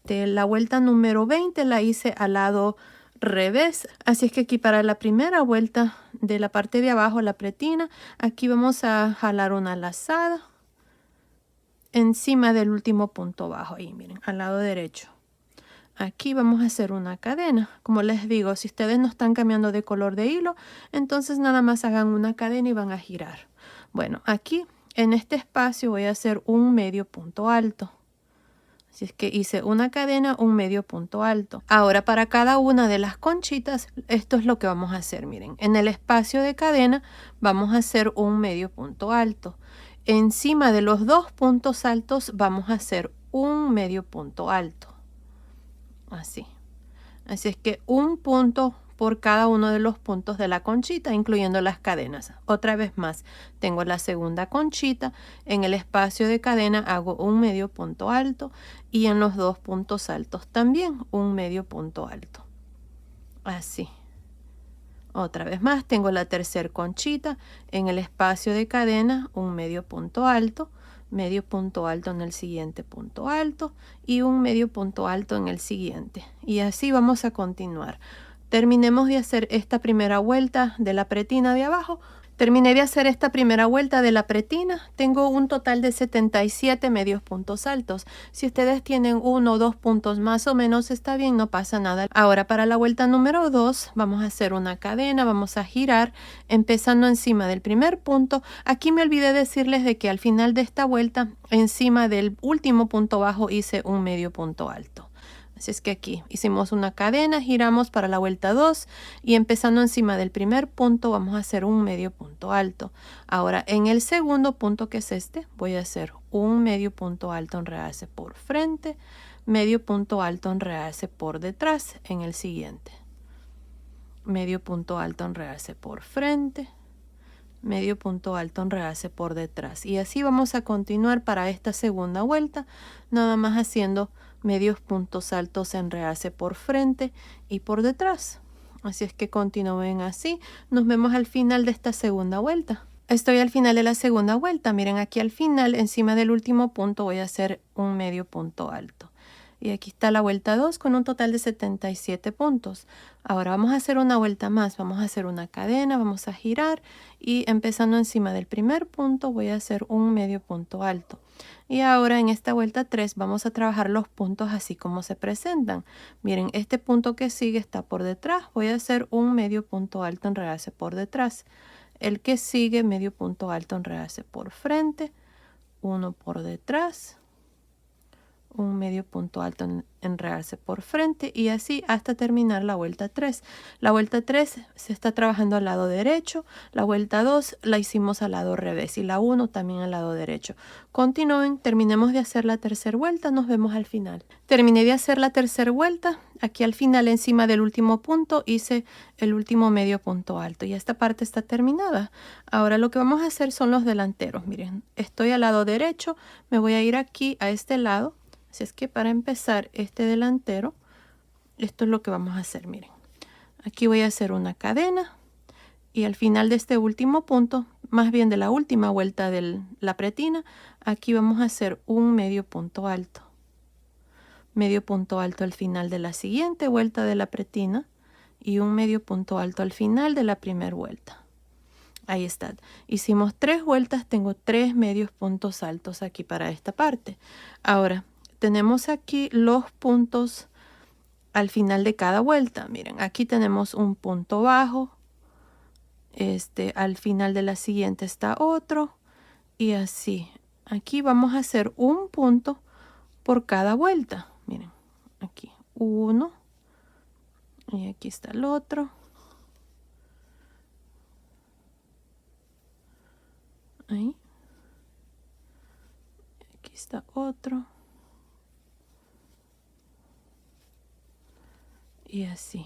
La vuelta número 20 la hice al lado revés, así es que aquí para la primera vuelta de la parte de abajo, la pretina, aquí vamos a jalar una lazada encima del último punto bajo, ahí miren, al lado derecho. Aquí vamos a hacer una cadena. Como les digo, si ustedes no están cambiando de color de hilo, entonces nada más hagan una cadena y van a girar. Bueno, aquí en este espacio voy a hacer un medio punto alto. Así es que hice una cadena, un medio punto alto. Ahora para cada una de las conchitas, esto es lo que vamos a hacer. Miren, en el espacio de cadena vamos a hacer un medio punto alto. Encima de los 2 puntos altos vamos a hacer un medio punto alto. Así. Así es que un punto por cada uno de los puntos de la conchita, incluyendo las cadenas. Otra vez más, tengo la segunda conchita. En el espacio de cadena hago un medio punto alto y en los 2 puntos altos también un medio punto alto. Así. Otra vez más, tengo la tercera conchita. En el espacio de cadena, un medio punto alto en el siguiente punto alto y un medio punto alto en el siguiente. Y así vamos a continuar. Terminemos de hacer esta primera vuelta de la pretina de abajo. Terminé de hacer esta primera vuelta de la pretina. Tengo un total de 77 medios puntos altos. Si ustedes tienen 1 o 2 puntos más o menos, está bien, no pasa nada. Ahora para la vuelta número 2 vamos a hacer una cadena, vamos a girar empezando encima del primer punto. Aquí me olvidé decirles de que al final de esta vuelta, encima del último punto bajo, hice un medio punto alto. Así es que aquí hicimos una cadena, giramos para la vuelta 2 y empezando encima del primer punto vamos a hacer un medio punto alto. Ahora en el segundo punto, que es este, voy a hacer un medio punto alto en realce por frente, medio punto alto en realce por detrás en el siguiente. Medio punto alto en realce por frente, medio punto alto en realce por detrás. Y así vamos a continuar para esta segunda vuelta, nada más haciendo medios puntos altos en realce por frente y por detrás. Así es que continúen así. Nos vemos al final de esta segunda vuelta. Estoy al final de la segunda vuelta. Miren, aquí al final, encima del último punto, voy a hacer un medio punto alto. Y aquí está la vuelta 2 con un total de 77 puntos. Ahora vamos a hacer una vuelta más. Vamos a hacer una cadena, vamos a girar y empezando encima del primer punto voy a hacer un medio punto alto. Y ahora en esta vuelta 3 vamos a trabajar los puntos así como se presentan. Miren, este punto que sigue está por detrás. Voy a hacer un medio punto alto, enredarse por detrás. El que sigue, medio punto alto, enredarse por frente, uno por detrás, un medio punto alto, enredarse por frente y así hasta terminar la vuelta 3. La vuelta 3 se está trabajando al lado derecho, la vuelta 2 la hicimos al lado revés y la 1 también al lado derecho. Continúen, terminemos de hacer la tercera vuelta, nos vemos al final. Terminé de hacer la tercera vuelta, aquí al final encima del último punto hice el último medio punto alto y esta parte está terminada. Ahora lo que vamos a hacer son los delanteros. Miren, estoy al lado derecho, me voy a ir aquí a este lado. Así es que para empezar este delantero, esto es lo que vamos a hacer, miren. Aquí voy a hacer una cadena y al final de este último punto, más bien de la última vuelta de la pretina, aquí vamos a hacer un medio punto alto. Medio punto alto al final de la siguiente vuelta de la pretina y un medio punto alto al final de la primera vuelta. Ahí está. Hicimos 3 vueltas, tengo 3 medios puntos altos aquí para esta parte. Ahora, tenemos aquí los puntos al final de cada vuelta. Miren, aquí tenemos un punto bajo. Al final de la siguiente está otro. Y así. Aquí vamos a hacer un punto por cada vuelta. Miren, aquí uno. Y aquí está el otro. Ahí. Aquí está otro. Y así.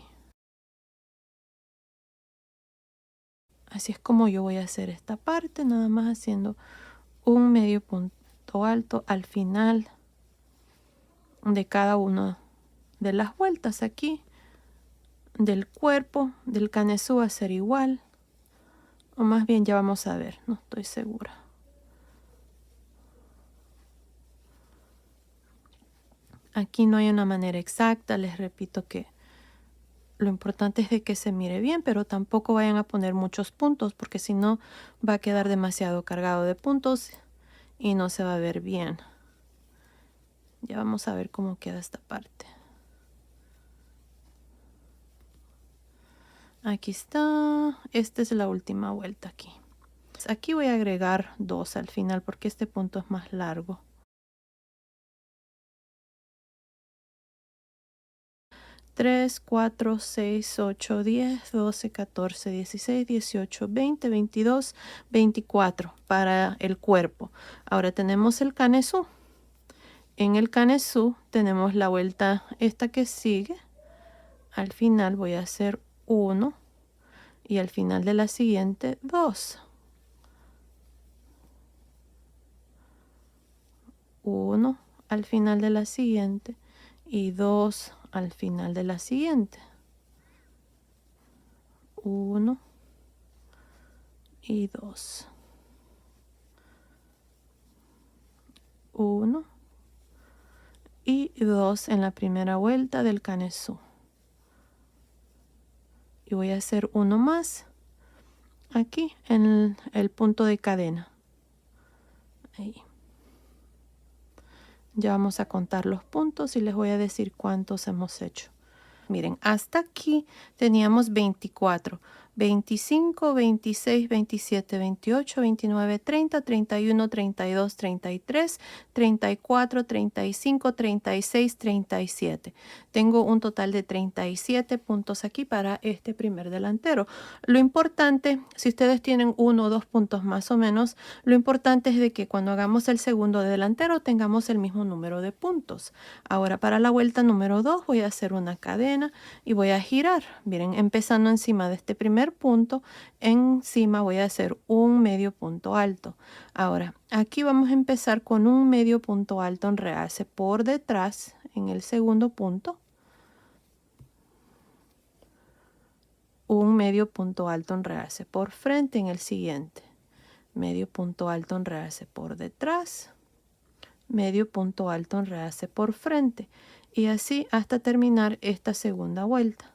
Así es como yo voy a hacer esta parte, nada más haciendo un medio punto alto al final de cada una de las vueltas. Aquí del cuerpo del canesú va a ser igual, o más bien ya vamos a ver, no estoy segura. Aquí no hay una manera exacta, les repito que lo importante es de que se mire bien, pero tampoco vayan a poner muchos puntos porque si no va a quedar demasiado cargado de puntos y no se va a ver bien. Ya vamos a ver cómo queda esta parte. Aquí está. Esta es la última vuelta aquí. Aquí voy a agregar 2 al final porque este punto es más largo. 3, 4, 6, 8, 10, 12, 14, 16, 18, 20, 22, 24 para el cuerpo. Ahora tenemos el canesú. En el canesú tenemos la vuelta esta que sigue. Al final voy a hacer 1 y al final de la siguiente 2. 1 al final de la siguiente y 2 al final de la siguiente. 1 y 2. 1 y 2 en la primera vuelta del canesú. Y voy a hacer uno más aquí en el punto de cadena. Ahí. Ya vamos a contar los puntos y les voy a decir cuántos hemos hecho. Miren, hasta aquí teníamos 24, 25, 26, 27, 28, 29, 30, 31, 32, 33, 34, 35, 36, 37. Tengo un total de 37 puntos aquí para este primer delantero. Lo importante, si ustedes tienen 1 o 2 puntos más o menos, lo importante es de que cuando hagamos el segundo delantero tengamos el mismo número de puntos. Ahora para la vuelta número 2 voy a hacer una cadena y voy a girar. Miren, empezando encima de este primer punto, encima voy a hacer un medio punto alto. Ahora, aquí vamos a empezar con un medio punto alto, enredarse por detrás en el segundo punto. Un medio punto alto, enredarse por frente en el siguiente. medio punto alto, enredarse por detrás, medio punto alto, enredarse por frente, y así hasta terminar esta segunda vuelta.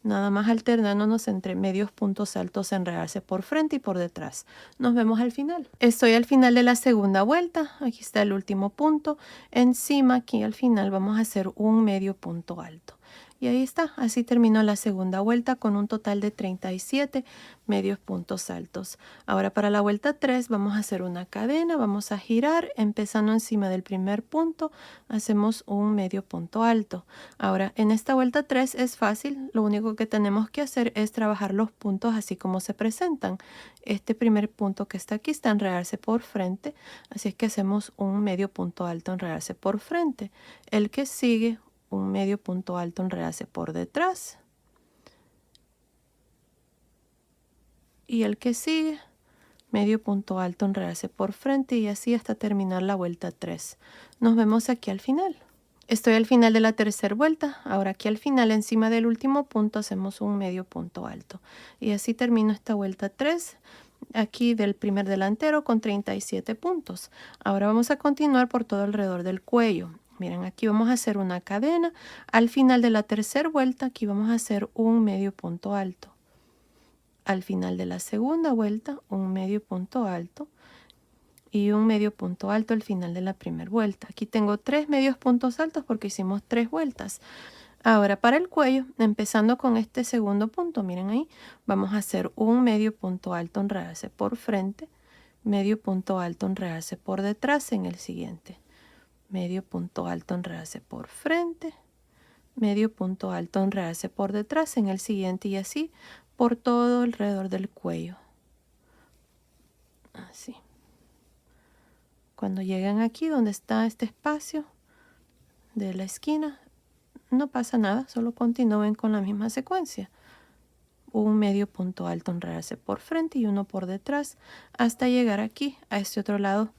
Nada más alternándonos entre medios puntos altos, enredarse por frente y por detrás. Nos vemos al final. Estoy al final de la segunda vuelta. Aquí está el último punto. Encima, aquí al final, vamos a hacer un medio punto alto. Y ahí está. Así terminó la segunda vuelta con un total de 37 medios puntos altos. Ahora para la vuelta 3 vamos a hacer una cadena. Vamos a girar. Empezando encima del primer punto, hacemos un medio punto alto. Ahora en esta vuelta 3 es fácil. Lo único que tenemos que hacer es trabajar los puntos así como se presentan. Este primer punto que está aquí está enredarse por frente. Así es que hacemos un medio punto alto, enredarse por frente. El que sigue, un medio punto alto, enredarse por detrás, y el que sigue, medio punto alto, enredarse por frente, y así hasta terminar la vuelta 3. Nos vemos aquí al final. Estoy al final de la tercera vuelta. Ahora aquí al final, encima del último punto, hacemos un medio punto alto, y así termino esta vuelta 3 aquí del primer delantero con 37 puntos. Ahora vamos a continuar por todo alrededor del cuello. Miren, aquí vamos a hacer una cadena. Al final de la tercera vuelta, aquí vamos a hacer un medio punto alto. Al final de la segunda vuelta, un medio punto alto. Y un medio punto alto al final de la primera vuelta. Aquí tengo 3 medios puntos altos porque hicimos 3 vueltas. Ahora para el cuello, empezando con este segundo punto, miren ahí, vamos a hacer un medio punto alto, enredarse por frente, medio punto alto, enredarse por detrás en el siguiente. Medio punto alto, enredarse por frente, medio punto alto, enredarse por detrás en el siguiente, y así por todo alrededor del cuello. Así. Cuando lleguen aquí donde está este espacio de la esquina, no pasa nada, solo continúen con la misma secuencia. Un medio punto alto, enredarse por frente y uno por detrás hasta llegar aquí a este otro lado.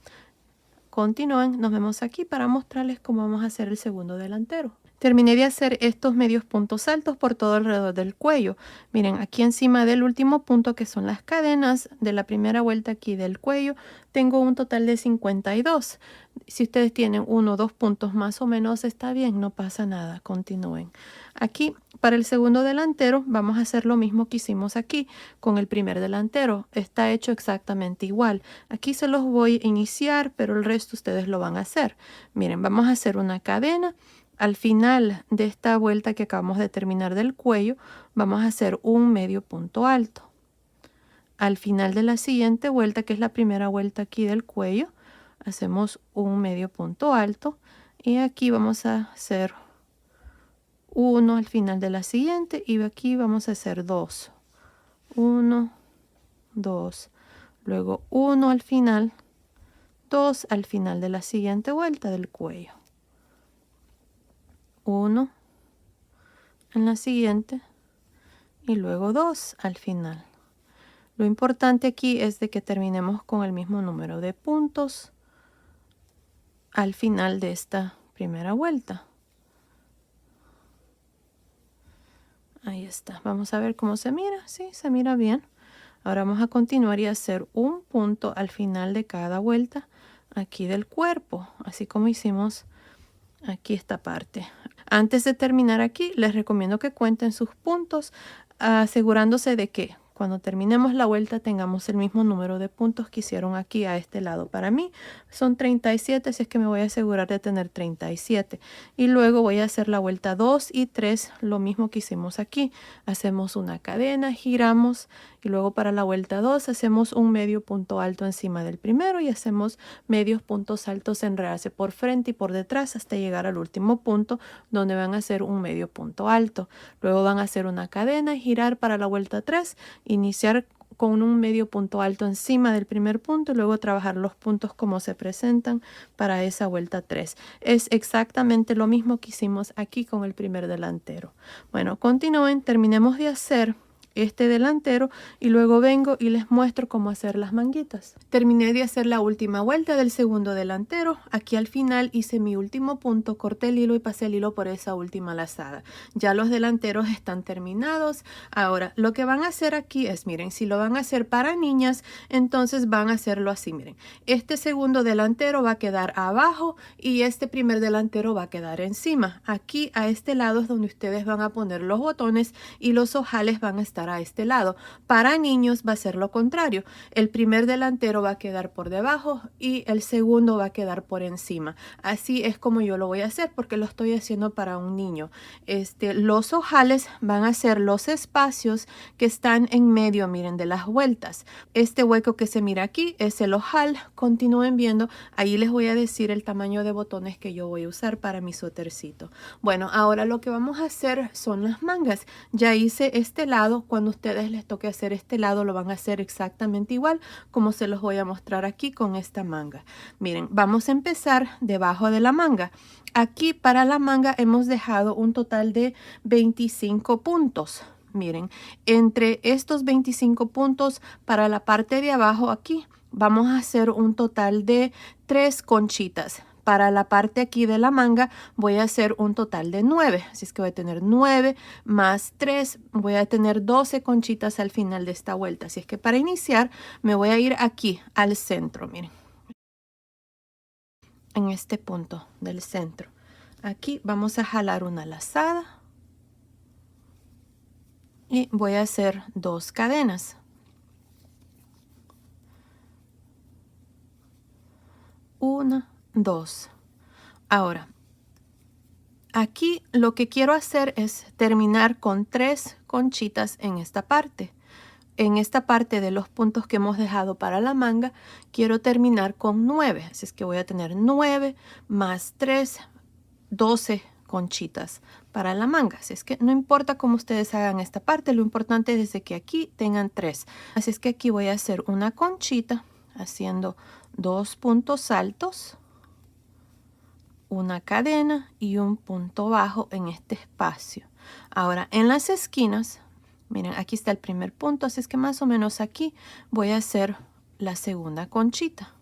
Continúen, nos vemos aquí para mostrarles cómo vamos a hacer el segundo delantero. Terminé de hacer estos medios puntos altos por todo alrededor del cuello. Miren, aquí encima del último punto, que son las cadenas de la primera vuelta aquí del cuello, tengo un total de 52. Si ustedes tienen 1 o 2 puntos más o menos, está bien, no pasa nada, continúen. Aquí, para el segundo delantero, vamos a hacer lo mismo que hicimos aquí con el primer delantero. Está hecho exactamente igual. Aquí se los voy a iniciar, pero el resto ustedes lo van a hacer. Miren, vamos a hacer una cadena. Al final de esta vuelta que acabamos de terminar del cuello, vamos a hacer un medio punto alto. Al final de la siguiente vuelta, que es la primera vuelta aquí del cuello, hacemos un medio punto alto, y aquí vamos a hacer uno al final de la siguiente, y aquí vamos a hacer 2. 1, 2, luego 1 al final, 2 al final de la siguiente vuelta del cuello. 1 en la siguiente y luego 2 al final. Lo importante aquí es de que terminemos con el mismo número de puntos al final de esta primera vuelta. Ahí está. Vamos a ver cómo se mira. Sí, se mira bien. Ahora vamos a continuar y hacer un punto al final de cada vuelta aquí del cuerpo, así como hicimos aquí esta parte. Antes de terminar aquí, les recomiendo que cuenten sus puntos, asegurándose de que cuando terminemos la vuelta tengamos el mismo número de puntos que hicieron aquí a este lado. Para mí son 37, así es que me voy a asegurar de tener 37. Y luego voy a hacer la vuelta 2 y 3, lo mismo que hicimos aquí. Hacemos una cadena, giramos, y luego para la vuelta 2 hacemos un medio punto alto encima del primero y hacemos medios puntos altos, enredarse por frente y por detrás hasta llegar al último punto, donde van a hacer un medio punto alto. Luego van a hacer una cadena, girar para la vuelta 3, iniciar con un medio punto alto encima del primer punto y luego trabajar los puntos como se presentan para esa vuelta 3. Es exactamente lo mismo que hicimos aquí con el primer delantero. Bueno, continúen, terminemos de hacer este delantero y luego vengo y les muestro cómo hacer las manguitas. Terminé de hacer la última vuelta del segundo delantero. Aquí al final hice mi último punto, corté el hilo y pasé el hilo por esa última lazada. Ya los delanteros están terminados. Ahora lo que van a hacer aquí es, miren, si lo van a hacer para niñas, entonces van a hacerlo así, miren. Este segundo delantero va a quedar abajo y este primer delantero va a quedar encima. Aquí a este lado es donde ustedes van a poner los botones y los ojales van a estar a este lado. Para niños va a ser lo contrario. El primer delantero va a quedar por debajo y el segundo va a quedar por encima. Así es como yo lo voy a hacer porque lo estoy haciendo para un niño. Los ojales van a ser los espacios que están en medio, miren, de las vueltas. Este hueco que se mira aquí es el ojal. Continúen viendo, ahí les voy a decir el tamaño de botones que yo voy a usar para mi suétercito. Bueno, ahora lo que vamos a hacer son las mangas. Ya hice este lado. Cuando a ustedes les toque hacer este lado lo van a hacer exactamente igual como se los voy a mostrar aquí con esta manga. Miren, vamos a empezar debajo de la manga. Aquí para la manga hemos dejado un total de 25 puntos. Miren, entre estos 25 puntos para la parte de abajo aquí vamos a hacer un total de 3 conchitas. Para la parte aquí de la manga voy a hacer un total de 9. Así es que voy a tener 9 más 3. Voy a tener 12 conchitas al final de esta vuelta. Así es que para iniciar me voy a ir aquí al centro. Miren. En este punto del centro. Aquí vamos a jalar una lazada. Y voy a hacer 2 cadenas. 1, 2. Ahora, aquí lo que quiero hacer es terminar con 3 conchitas en esta parte. En esta parte de los puntos que hemos dejado para la manga, quiero terminar con 9. Así es que voy a tener 9 más 3, 12 conchitas para la manga. Así es que no importa cómo ustedes hagan esta parte, lo importante es que aquí tengan 3. Así es que aquí voy a hacer una conchita haciendo 2 puntos altos, una cadena y un punto bajo en este espacio. Ahora en las esquinas, miren, aquí está el primer punto, así es que más o menos aquí voy a hacer la segunda conchita.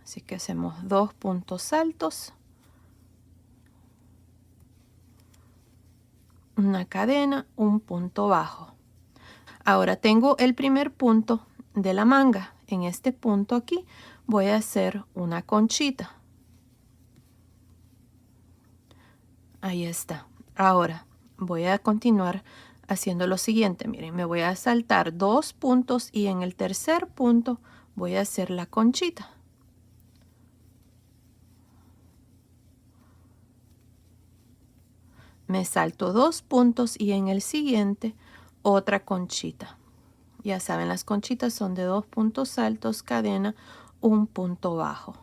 Así que hacemos 2 puntos altos, una cadena, un punto bajo. Ahora tengo el primer punto de la manga. En este punto aquí voy a hacer una conchita. Ahí está. Ahora voy a continuar haciendo lo siguiente. Miren, me voy a saltar 2 puntos y en el tercer punto voy a hacer la conchita. Me salto 2 puntos y en el siguiente otra conchita. Ya saben, las conchitas son de 2 puntos altos, cadena, un punto bajo.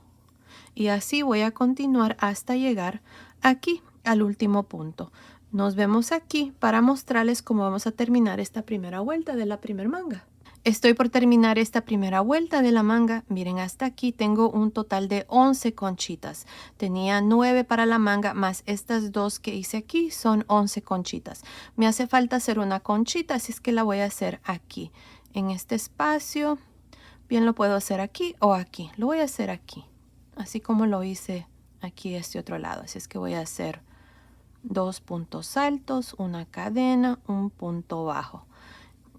Y así voy a continuar hasta llegar aquí al último punto. Nos vemos aquí para mostrarles cómo vamos a terminar esta primera vuelta de la primera manga. Estoy por terminar esta primera vuelta de la manga. Miren, hasta aquí tengo un total de 11 conchitas. Tenía 9 para la manga, más estas 2 que hice aquí son 11 conchitas. Me hace falta hacer una conchita, así es que la voy a hacer aquí, en este espacio. Bien, lo puedo hacer aquí o aquí. Lo voy a hacer aquí, así como lo hice aquí este otro lado. Así es que voy a hacer 2 puntos altos, una cadena, un punto bajo.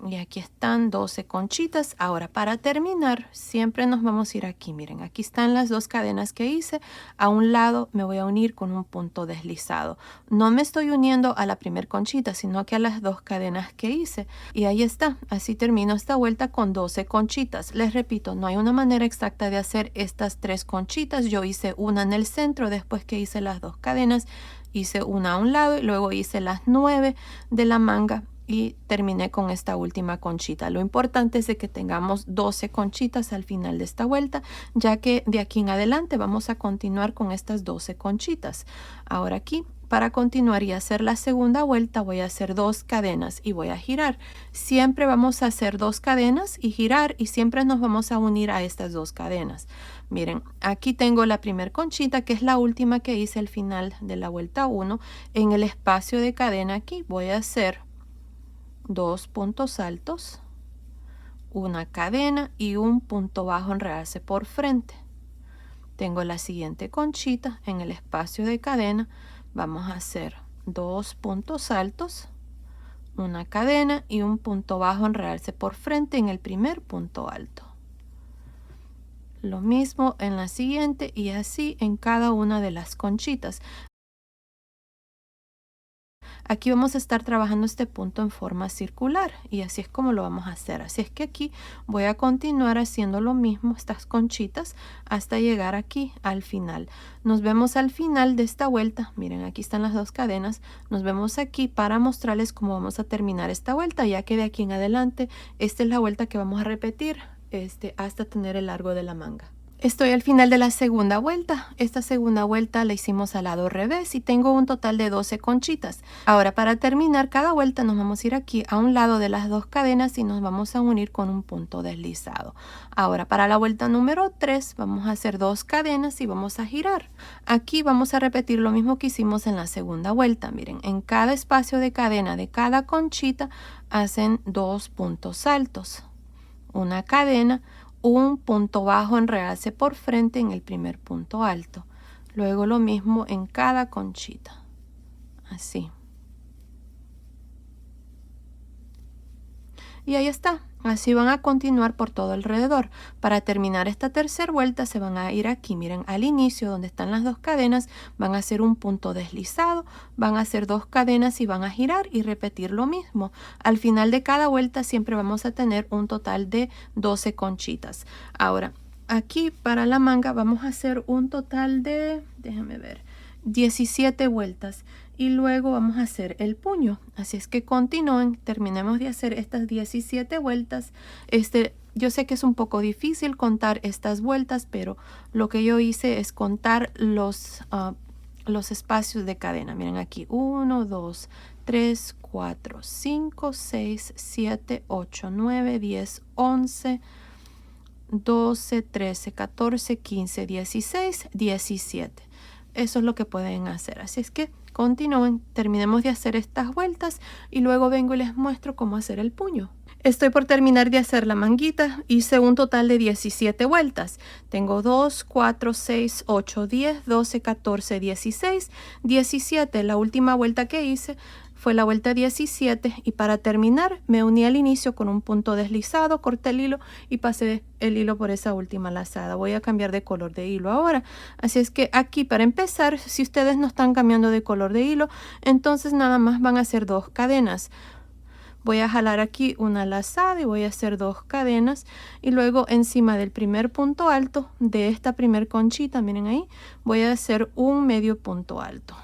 Y aquí están 12 conchitas. Ahora para terminar siempre nos vamos a ir aquí. Miren, aquí están las 2 cadenas que hice. A un lado me voy a unir con un punto deslizado. No me estoy uniendo a la primer conchita, sino que a las 2 cadenas que hice. Y ahí está. Así termino esta vuelta con 12 conchitas. Les repito, no hay una manera exacta de hacer estas 3 conchitas. Yo hice una en el centro después que hice las 2 cadenas. Hice una a un lado y luego hice las 9 de la manga. Y terminé con esta última conchita. Lo importante es de que tengamos 12 conchitas al final de esta vuelta, ya que de aquí en adelante vamos a continuar con estas 12 conchitas. Ahora aquí, para continuar y hacer la segunda vuelta, voy a hacer 2 cadenas y voy a girar. Siempre vamos a hacer 2 cadenas y girar, y siempre nos vamos a unir a estas 2 cadenas. Miren, aquí tengo la primera conchita, que es la última que hice al final de la vuelta 1. En el espacio de cadena aquí voy a hacer 2 puntos altos, una cadena y un punto bajo en realce por frente. Tengo la siguiente conchita en el espacio de cadena. Vamos a hacer 2 puntos altos, una cadena y un punto bajo en realce por frente en el primer punto alto. Lo mismo en la siguiente y así en cada una de las conchitas. Aquí vamos a estar trabajando este punto en forma circular y así es como lo vamos a hacer. Así es que aquí voy a continuar haciendo lo mismo, estas conchitas, hasta llegar aquí al final. Nos vemos al final de esta vuelta. Miren, aquí están las dos cadenas. Nos vemos aquí para mostrarles cómo vamos a terminar esta vuelta, ya que de aquí en adelante esta es la vuelta que vamos a repetir hasta tener el largo de la manga. Estoy al final de la segunda vuelta. Esta segunda vuelta la hicimos al lado revés y tengo un total de 12 conchitas. Ahora, para terminar cada vuelta nos vamos a ir aquí a un lado de las dos cadenas y nos vamos a unir con un punto deslizado. Ahora, para la vuelta número 3 vamos a hacer 2 cadenas y vamos a girar. Aquí vamos a repetir lo mismo que hicimos en la segunda vuelta. Miren, en cada espacio de cadena de cada conchita hacen 2 puntos altos, una cadena, un punto bajo en realce por frente en el primer punto alto. Luego lo mismo en cada conchita. Así. Y ahí está. Así van a continuar por todo alrededor. Para terminar esta tercera vuelta se van a ir aquí, miren, al inicio donde están las dos cadenas, van a hacer un punto deslizado, van a hacer 2 cadenas y van a girar y repetir lo mismo. Al final de cada vuelta siempre vamos a tener un total de 12 conchitas. Ahora, aquí para la manga vamos a hacer un total de, déjame ver, 17 vueltas. Y luego vamos a hacer el puño. Así es que continúen, terminemos de hacer estas 17 vueltas. Yo sé que es un poco difícil contar estas vueltas, pero lo que yo hice es contar los espacios de cadena. Miren aquí, 1, 2, 3, 4, 5, 6, 7, 8, 9, 10, 11, 12, 13, 14, 15, 16, 17. Eso es lo que pueden hacer. Así es que continúen, terminemos de hacer estas vueltas y luego vengo y les muestro cómo hacer el puño. Estoy por terminar de hacer la manguita. Hice un total de 17 vueltas. Tengo 2, 4, 6, 8, 10, 12, 14, 16, 17. La última vuelta que hice fue la vuelta 17 y para terminar me uní al inicio con un punto deslizado, corté el hilo y pasé el hilo por esa última lazada. Voy a cambiar de color de hilo ahora. Así es que aquí para empezar, si ustedes no están cambiando de color de hilo, entonces nada más van a hacer 2 cadenas. Voy a jalar aquí una lazada y voy a hacer 2 cadenas y luego encima del primer punto alto de esta primer conchita, miren ahí, voy a hacer un medio punto alto.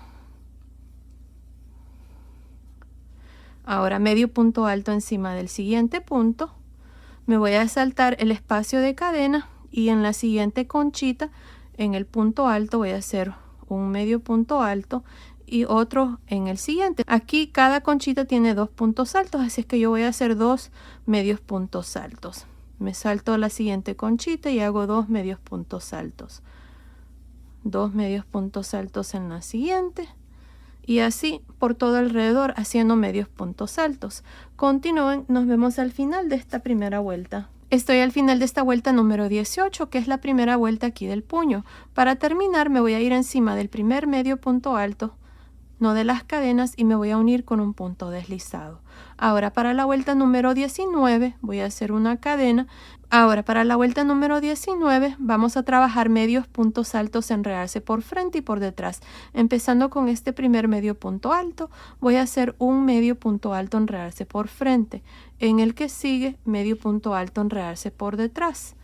Ahora medio punto alto encima del siguiente punto, me voy a saltar el espacio de cadena y en la siguiente conchita, en el punto alto voy a hacer un medio punto alto y otro en el siguiente. Aquí cada conchita tiene 2 puntos altos, así es que yo voy a hacer 2 medios puntos altos. Me salto a la siguiente conchita y hago 2 medios puntos altos. 2 medios puntos altos en la siguiente. Y así por todo alrededor haciendo medios puntos altos. Continúen, nos vemos al final de esta primera vuelta. Estoy al final de esta vuelta número 18, que es la primera vuelta aquí del puño. Para terminar me voy a ir encima del primer medio punto alto, no de las cadenas, y me voy a unir con un punto deslizado. Ahora para la vuelta número 19 voy a hacer una cadena. Ahora para la vuelta número 19 vamos a trabajar medios puntos altos en realce por frente y por detrás. Empezando con este primer medio punto alto, voy a hacer un medio punto alto en realce por frente. En el que sigue, medio punto alto en realce por detrás.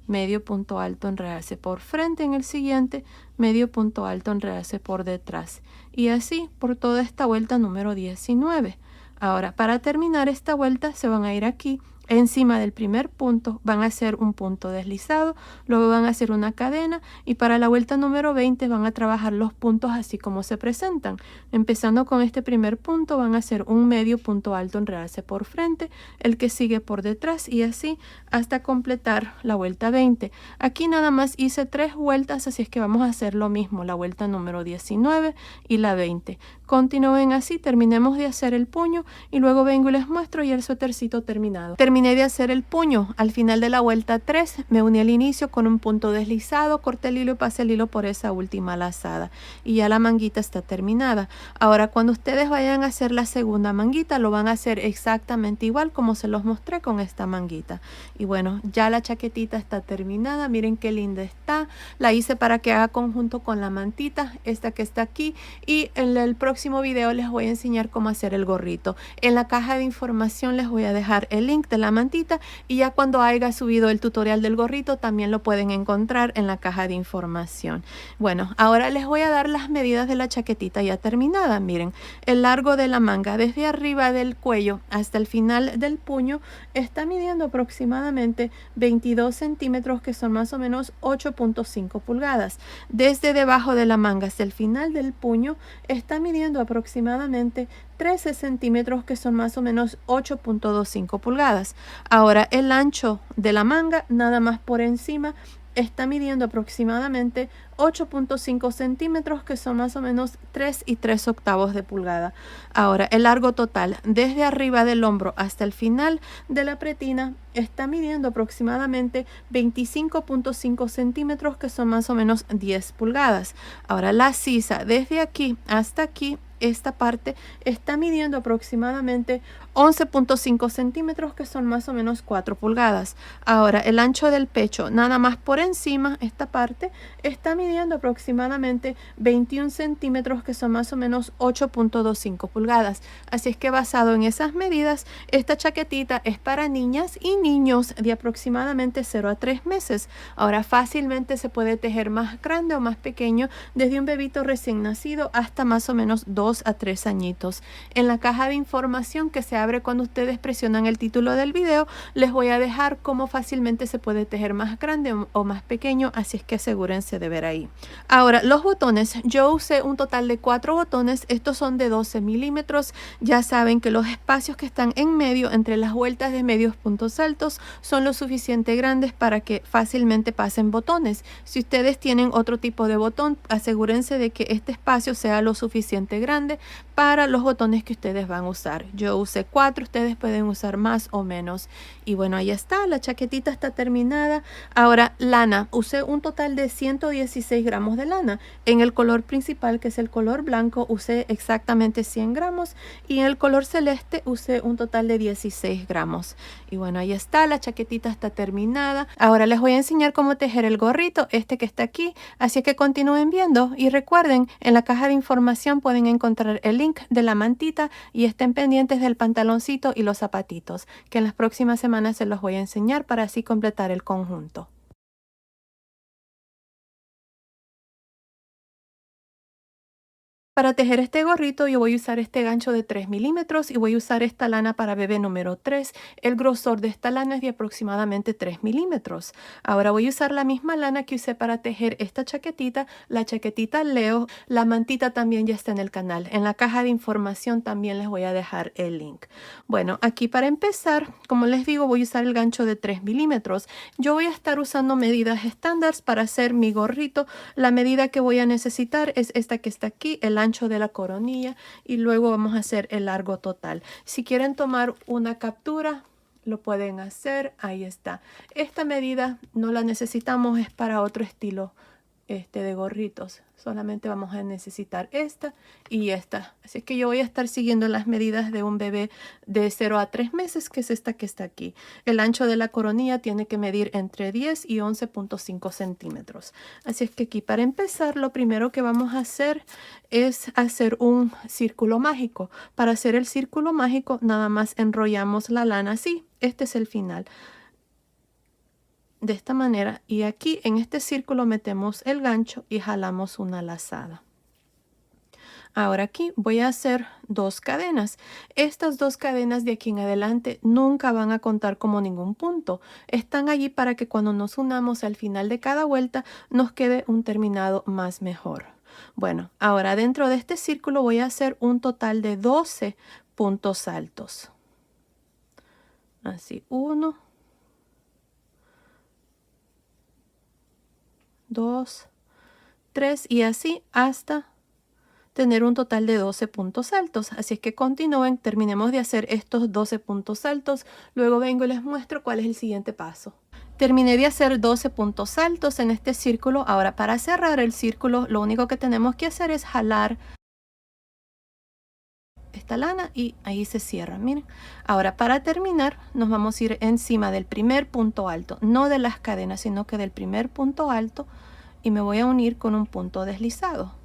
Medio punto alto en realce por frente en el siguiente, medio punto alto en realce por detrás. Y así por toda esta vuelta número 19. Ahora, para terminar esta vuelta se van a ir aquí Encima del primer punto van a hacer un punto deslizado, luego van a hacer una cadena y para la vuelta número 20 van a trabajar los puntos así como se presentan. Empezando con este primer punto van a hacer un medio punto alto en realce por frente, el que sigue por detrás y así hasta completar la vuelta 20. Aquí nada más hice 3 vueltas, así es que vamos a hacer lo mismo, la vuelta número 19 y la 20. Continúen así, terminemos de hacer el puño y luego vengo y les muestro ya el suétercito terminado. Terminé de hacer el puño. Al final de la vuelta 3 me uní al inicio con un punto deslizado, corté el hilo y pasé el hilo por esa última lazada y ya la manguita está terminada. Ahora cuando ustedes vayan a hacer la segunda manguita lo van a hacer exactamente igual como se los mostré con esta manguita. Y bueno, ya la chaquetita está terminada, miren qué linda está. La hice para que haga conjunto con la mantita, esta que está aquí, y en el próximo video les voy a enseñar cómo hacer el gorrito. En la caja de información les voy a dejar el link de la mantita y ya cuando haya subido el tutorial del gorrito también lo pueden encontrar en la caja de información. Bueno, ahora les voy a dar las medidas de la chaquetita ya terminada. Miren, el largo de la manga desde arriba del cuello hasta el final del puño está midiendo aproximadamente 22 centímetros, que son más o menos 8.5 pulgadas. Desde debajo de la manga hasta el final del puño está midiendo aproximadamente 13 centímetros, que son más o menos 8.25 pulgadas. Ahora el ancho de la manga nada más por encima está midiendo aproximadamente 8.5 centímetros, que son más o menos 3 y 3 octavos de pulgada. Ahora el largo total desde arriba del hombro hasta el final de la pretina está midiendo aproximadamente 25.5 centímetros, que son más o menos 10 pulgadas. Ahora la sisa desde aquí hasta aquí, esta parte está midiendo aproximadamente 11.5 centímetros, que son más o menos 4 pulgadas. Ahora el ancho del pecho nada más por encima, esta parte está midiendo aproximadamente 21 centímetros, que son más o menos 8.25 pulgadas. Así es que basado en esas medidas, esta chaquetita es para niñas y niños de aproximadamente 0 a 3 meses. Ahora fácilmente se puede tejer más grande o más pequeño, desde un bebito recién nacido hasta más o menos 2 a 3 añitos. En la caja de información que se abre cuando ustedes presionan el título del video, les voy a dejar cómo fácilmente se puede tejer más grande o más pequeño, así es que asegúrense de ver ahí. Ahora los botones, yo usé un total de 4 botones, estos son de 12 milímetros. Ya saben que los espacios que están en medio entre las vueltas de medios puntos altos son lo suficiente grandes para que fácilmente pasen botones. Si ustedes tienen otro tipo de botón, asegúrense de que este espacio sea lo suficiente grande para los botones que ustedes van a usar. Yo usé 4, ustedes pueden usar más o menos. Y bueno, ahí está, la chaquetita está terminada. Ahora lana, usé un total de 116 gramos de lana. En el color principal, que es el color blanco, usé exactamente 100 gramos y en el color celeste usé un total de 16 gramos. Y bueno, ahí está, la chaquetita está terminada. Ahora les voy a enseñar cómo tejer el gorrito, este que está aquí, así que continúen viendo y recuerden, en la caja de información pueden encontrar el link de la mantita y estén pendientes del pantaloncito y los zapatitos, que en las próximas semanas se los voy a enseñar para así completar el conjunto. Para tejer este gorrito yo voy a usar este gancho de 3 milímetros y voy a usar esta lana para bebé número 3. El grosor de esta lana es de aproximadamente 3 milímetros. Ahora voy a usar la misma lana que usé para tejer esta chaquetita, la chaquetita Leo. La mantita también ya está en el canal. En la caja de información también les voy a dejar el link. Bueno, aquí para empezar, como les digo, voy a usar el gancho de 3 milímetros. Yo voy a estar usando medidas estándar para hacer mi gorrito. La medida que voy a necesitar es esta que está aquí, el ancho de la coronilla, y luego vamos a hacer el largo total. Si quieren tomar una captura, lo pueden hacer. Ahí está. Esta medida no la necesitamos, es para otro estilo de gorritos. Solamente vamos a necesitar esta y esta. Así que yo voy a estar siguiendo las medidas de un bebé de 0 a 3 meses, que es esta que está aquí. El ancho de la coronilla tiene que medir entre 10 y 11.5 centímetros. Así es que aquí para empezar, lo primero que vamos a hacer es hacer un círculo mágico. Para hacer el círculo mágico, nada más enrollamos la lana así. Este es el final. De esta manera, y aquí en este círculo metemos el gancho y jalamos una lazada. Ahora aquí voy a hacer 2 cadenas. Estas 2 cadenas de aquí en adelante nunca van a contar como ningún punto. Están allí para que cuando nos unamos al final de cada vuelta nos quede un terminado más mejor. Bueno, ahora dentro de este círculo voy a hacer un total de 12 puntos altos. Así, 1, 2, 3 y así hasta tener un total de 12 puntos altos. Así es que continúen, terminemos de hacer estos 12 puntos altos, luego vengo y les muestro cuál es el siguiente paso. Terminé de hacer 12 puntos altos en este círculo. Ahora para cerrar el círculo lo único que tenemos que hacer es jalar esta lana y ahí se cierra, miren. Ahora para terminar nos vamos a ir encima del primer punto alto, no de las cadenas sino que del primer punto alto, y me voy a unir con un punto deslizado.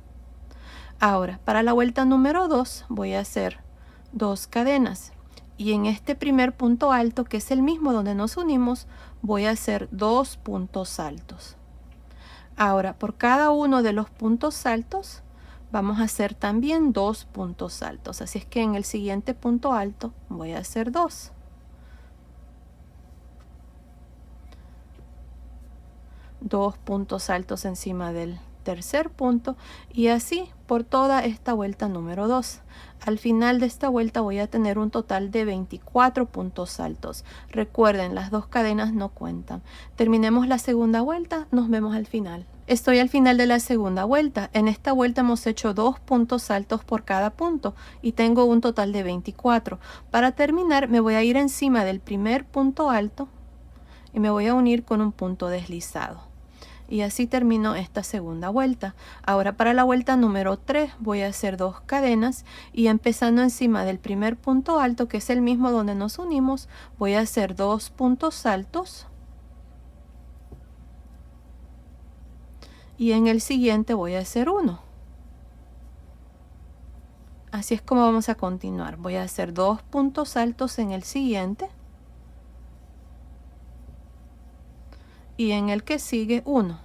Ahora, para la vuelta número 2 voy a hacer 2 cadenas y en este primer punto alto, que es el mismo donde nos unimos, voy a hacer 2 puntos altos. Ahora, por cada uno de los puntos altos vamos a hacer también 2 puntos altos. Así es que en el siguiente punto alto voy a hacer 2. 2 puntos altos encima del tercer punto y así por toda esta vuelta número 2. Al final de esta vuelta voy a tener un total de 24 puntos altos. Recuerden, las 2 cadenas no cuentan. Terminemos la segunda vuelta, nos vemos al final. Estoy al final de la segunda vuelta. En esta vuelta hemos hecho 2 puntos altos por cada punto y tengo un total de 24. Para terminar me voy a ir encima del primer punto alto y me voy a unir con un punto deslizado. Y así termino esta segunda vuelta. Ahora para la vuelta número 3 voy a hacer 2 cadenas y empezando encima del primer punto alto, que es el mismo donde nos unimos, voy a hacer 2 puntos altos y en el siguiente voy a hacer 1. Así es como vamos a continuar. Voy a hacer 2 puntos altos en el siguiente y en el que sigue 1.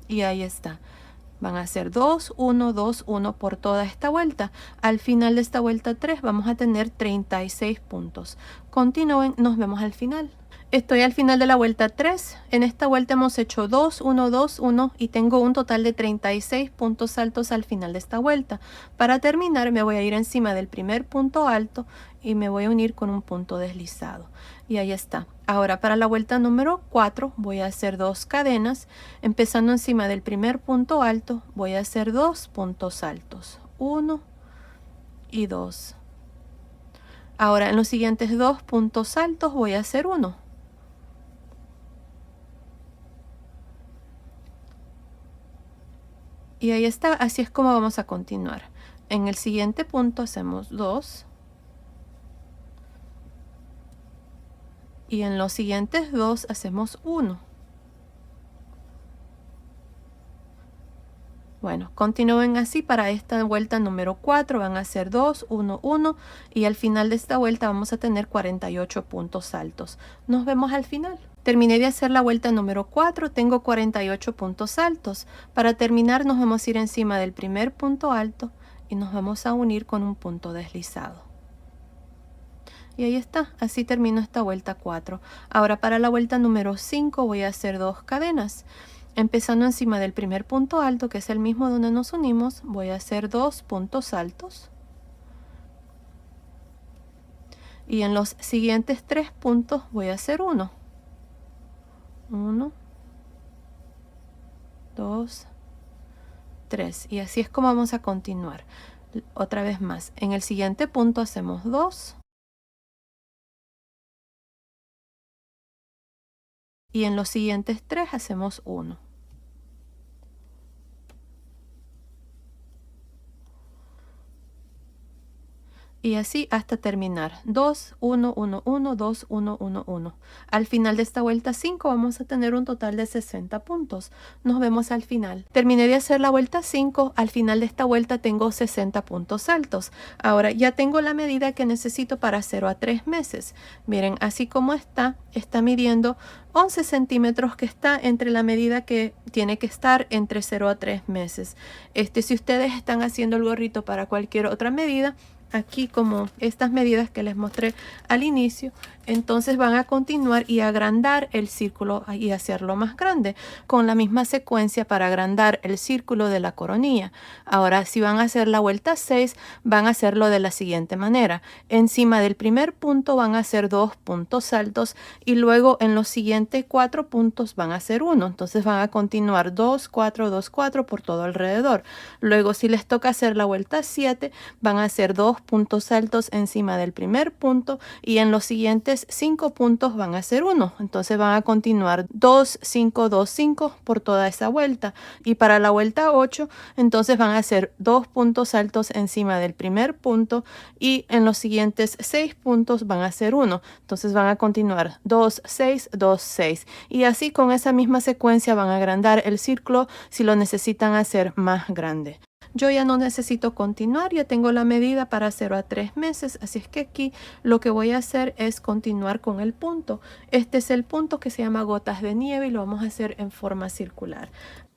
Y ahí está. Van a ser 2, 1, 2, 1 por toda esta vuelta. Al final de esta vuelta 3 vamos a tener 36 puntos. Continúen, nos vemos al final. Estoy al final de la vuelta 3. En esta vuelta hemos hecho 2, 1, 2, 1 y tengo un total de 36 puntos altos al final de esta vuelta. Para terminar me voy a ir encima del primer punto alto y me voy a unir con un punto deslizado. Y ahí está. Ahora para la vuelta número 4 voy a hacer 2 cadenas. Empezando encima del primer punto alto voy a hacer 2 puntos altos. 1 y 2. Ahora en los siguientes 2 puntos altos voy a hacer 1. Y ahí está, así es como vamos a continuar. En el siguiente punto hacemos 2. Y en los siguientes 2 hacemos 1. Bueno, continúen así para esta vuelta número 4. Van a ser 2, 1, 1. Y al final de esta vuelta vamos a tener 48 puntos altos. Nos vemos al final. Terminé de hacer la vuelta número 4, tengo 48 puntos altos. Para terminar nos vamos a ir encima del primer punto alto y nos vamos a unir con un punto deslizado. Y ahí está, así termino esta vuelta 4. Ahora para la vuelta número 5 voy a hacer 2 cadenas. Empezando encima del primer punto alto, que es el mismo donde nos unimos, voy a hacer 2 puntos altos. Y en los siguientes 3 puntos voy a hacer 1. 1, 2, 3. Y así es como vamos a continuar. Otra vez más. En el siguiente punto hacemos 2. Y en los siguientes 3 hacemos 1. y así hasta terminar. 2, 1, 1, 1, 2, 1, 1, 1. Al final de esta vuelta 5 vamos a tener un total de 60 puntos. Nos vemos al final. Terminé de hacer la vuelta 5. Al final de esta vuelta tengo 60 puntos altos. Ahora ya tengo la medida que necesito para 0 a 3 meses. Miren, así como está midiendo 11 centímetros, que está entre la medida que tiene que estar entre 0 a 3 meses. Si ustedes están haciendo el gorrito para cualquier otra medida, aquí como estas medidas que les mostré al inicio, entonces van a continuar y agrandar el círculo y hacerlo más grande con la misma secuencia para agrandar el círculo de la coronilla. Ahora, si van a hacer la vuelta 6, van a hacerlo de la siguiente manera. Encima del primer punto van a hacer 2 puntos altos y luego en los siguientes 4 puntos van a hacer 1. Entonces van a continuar 2, 4, 2, 4 por todo alrededor. Luego, si les toca hacer la vuelta 7, van a hacer 2 puntos altos encima del primer punto y en los siguientes 5 puntos van a hacer 1. Entonces van a continuar 2, 5, 2, 5 por toda esa vuelta. Y para la vuelta 8, entonces van a hacer 2 puntos altos encima del primer punto y en los siguientes 6 puntos van a hacer 1. Entonces van a continuar 2, 6, 2, 6. Y así con esa misma secuencia van a agrandar el círculo si lo necesitan hacer más grande. Yo ya no necesito continuar, ya tengo la medida para 0 a 3 meses, así es que aquí lo que voy a hacer es continuar con el punto. Este es el punto que se llama gotas de nieve y lo vamos a hacer en forma circular.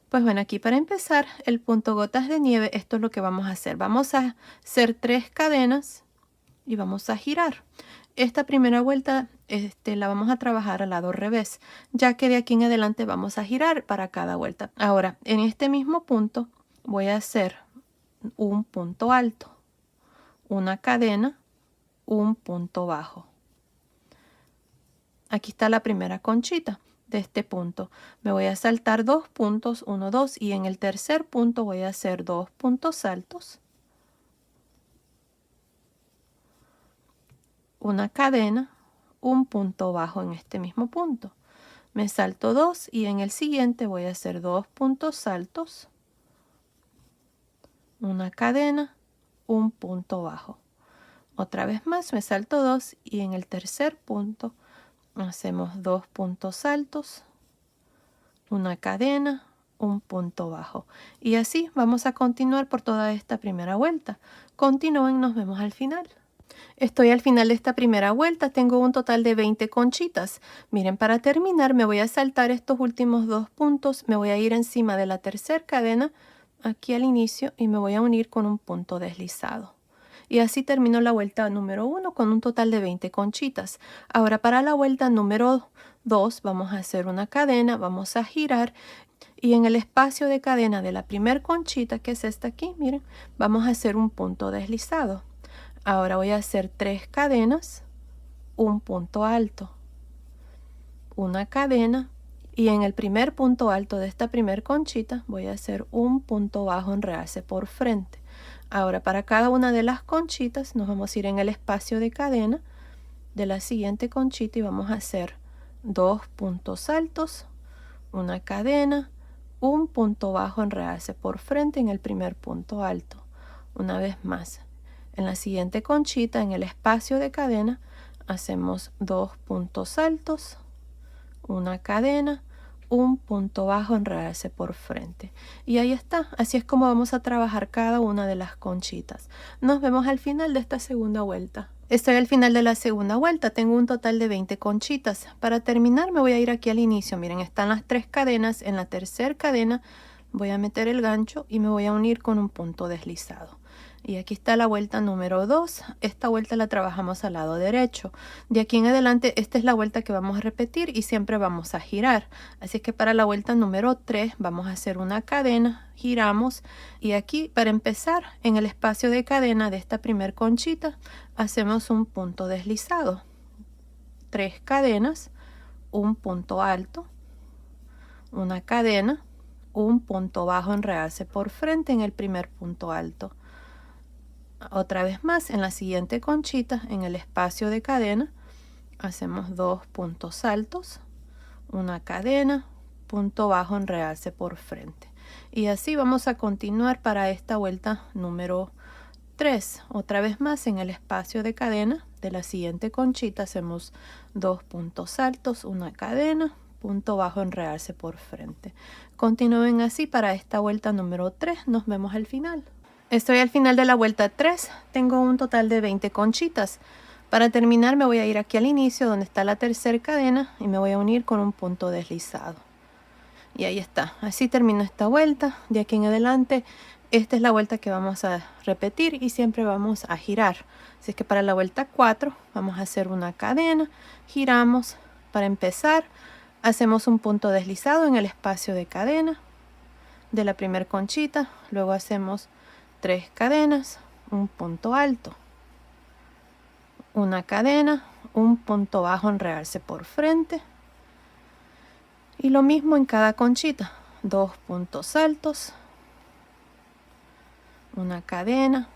Pues bueno, aquí para empezar el punto gotas de nieve, esto es lo que vamos a hacer. Vamos a hacer 3 cadenas y vamos a girar. Esta primera vuelta la vamos a trabajar al lado revés, ya que de aquí en adelante vamos a girar para cada vuelta. Ahora, en este mismo punto voy a hacer un punto alto, una cadena, un punto bajo. Aquí está la primera conchita de este punto. Me voy a saltar 2 puntos, 1, 2, y en el tercer punto voy a hacer 2 puntos altos, una cadena, un punto bajo en este mismo punto. Me salto 2 y en el siguiente voy a hacer 2 puntos altos, una cadena, un punto bajo. Otra vez más me salto 2 y en el tercer punto hacemos 2 puntos altos, una cadena, un punto bajo. Y así vamos a continuar por toda esta primera vuelta. Continúen, nos vemos al final. Estoy al final de esta primera vuelta, tengo un total de 20 conchitas. Miren, para terminar me voy a saltar estos últimos 2 puntos, me voy a ir encima de la tercera cadena, aquí al inicio, y me voy a unir con un punto deslizado. Y así termino la vuelta número 1 con un total de 20 conchitas. Ahora para la vuelta número 2 vamos a hacer una cadena, vamos a girar y en el espacio de cadena de la primer conchita, que es esta aquí, miren, vamos a hacer un punto deslizado. Ahora voy a hacer 3 cadenas, un punto alto, una cadena y en el primer punto alto de esta primer conchita voy a hacer un punto bajo en realce por frente. Ahora para cada una de las conchitas nos vamos a ir en el espacio de cadena de la siguiente conchita y vamos a hacer 2 puntos altos, una cadena, un punto bajo en realce por frente en el primer punto alto. Una vez más, en la siguiente conchita, en el espacio de cadena, hacemos 2 puntos altos, una cadena, un punto bajo en realce por frente. Y ahí está, así es como vamos a trabajar cada una de las conchitas. Nos vemos al final de esta segunda vuelta. Estoy al final de la segunda vuelta, tengo un total de 20 conchitas. Para terminar me voy a ir aquí al inicio, miren, están las 3 cadenas. En la tercera cadena voy a meter el gancho y me voy a unir con un punto deslizado. Y aquí está la vuelta número 2. Esta vuelta la trabajamos al lado derecho. De aquí en adelante, esta es la vuelta que vamos a repetir y siempre vamos a girar. Así que para la vuelta número 3 vamos a hacer una cadena, giramos y aquí para empezar en el espacio de cadena de esta primer conchita hacemos un punto deslizado. 3 cadenas, un punto alto, una cadena, un punto bajo en realce por frente en el primer punto alto. Otra vez más en la siguiente conchita, en el espacio de cadena, hacemos 2 puntos altos, una cadena, punto bajo en realce por frente. Y así vamos a continuar para esta vuelta número 3. Otra vez más en el espacio de cadena de la siguiente conchita hacemos 2 puntos altos, una cadena, punto bajo, enredarse por frente. Continúen así para esta vuelta número 3. Nos vemos al final. Estoy al final de la vuelta 3. Tengo un total de 20 conchitas. Para terminar me voy a ir aquí al inicio donde está la tercera cadena y me voy a unir con un punto deslizado. Y ahí está. Así termino esta vuelta. De aquí en adelante, esta es la vuelta que vamos a repetir y siempre vamos a girar. Así que para la vuelta 4 vamos a hacer una cadena, giramos. Para empezar, hacemos un punto deslizado en el espacio de cadena de la primera conchita. Luego hacemos 3 cadenas, un punto alto, una cadena, un punto bajo, enredarse por frente. Y lo mismo en cada conchita, 2 puntos altos, una cadena,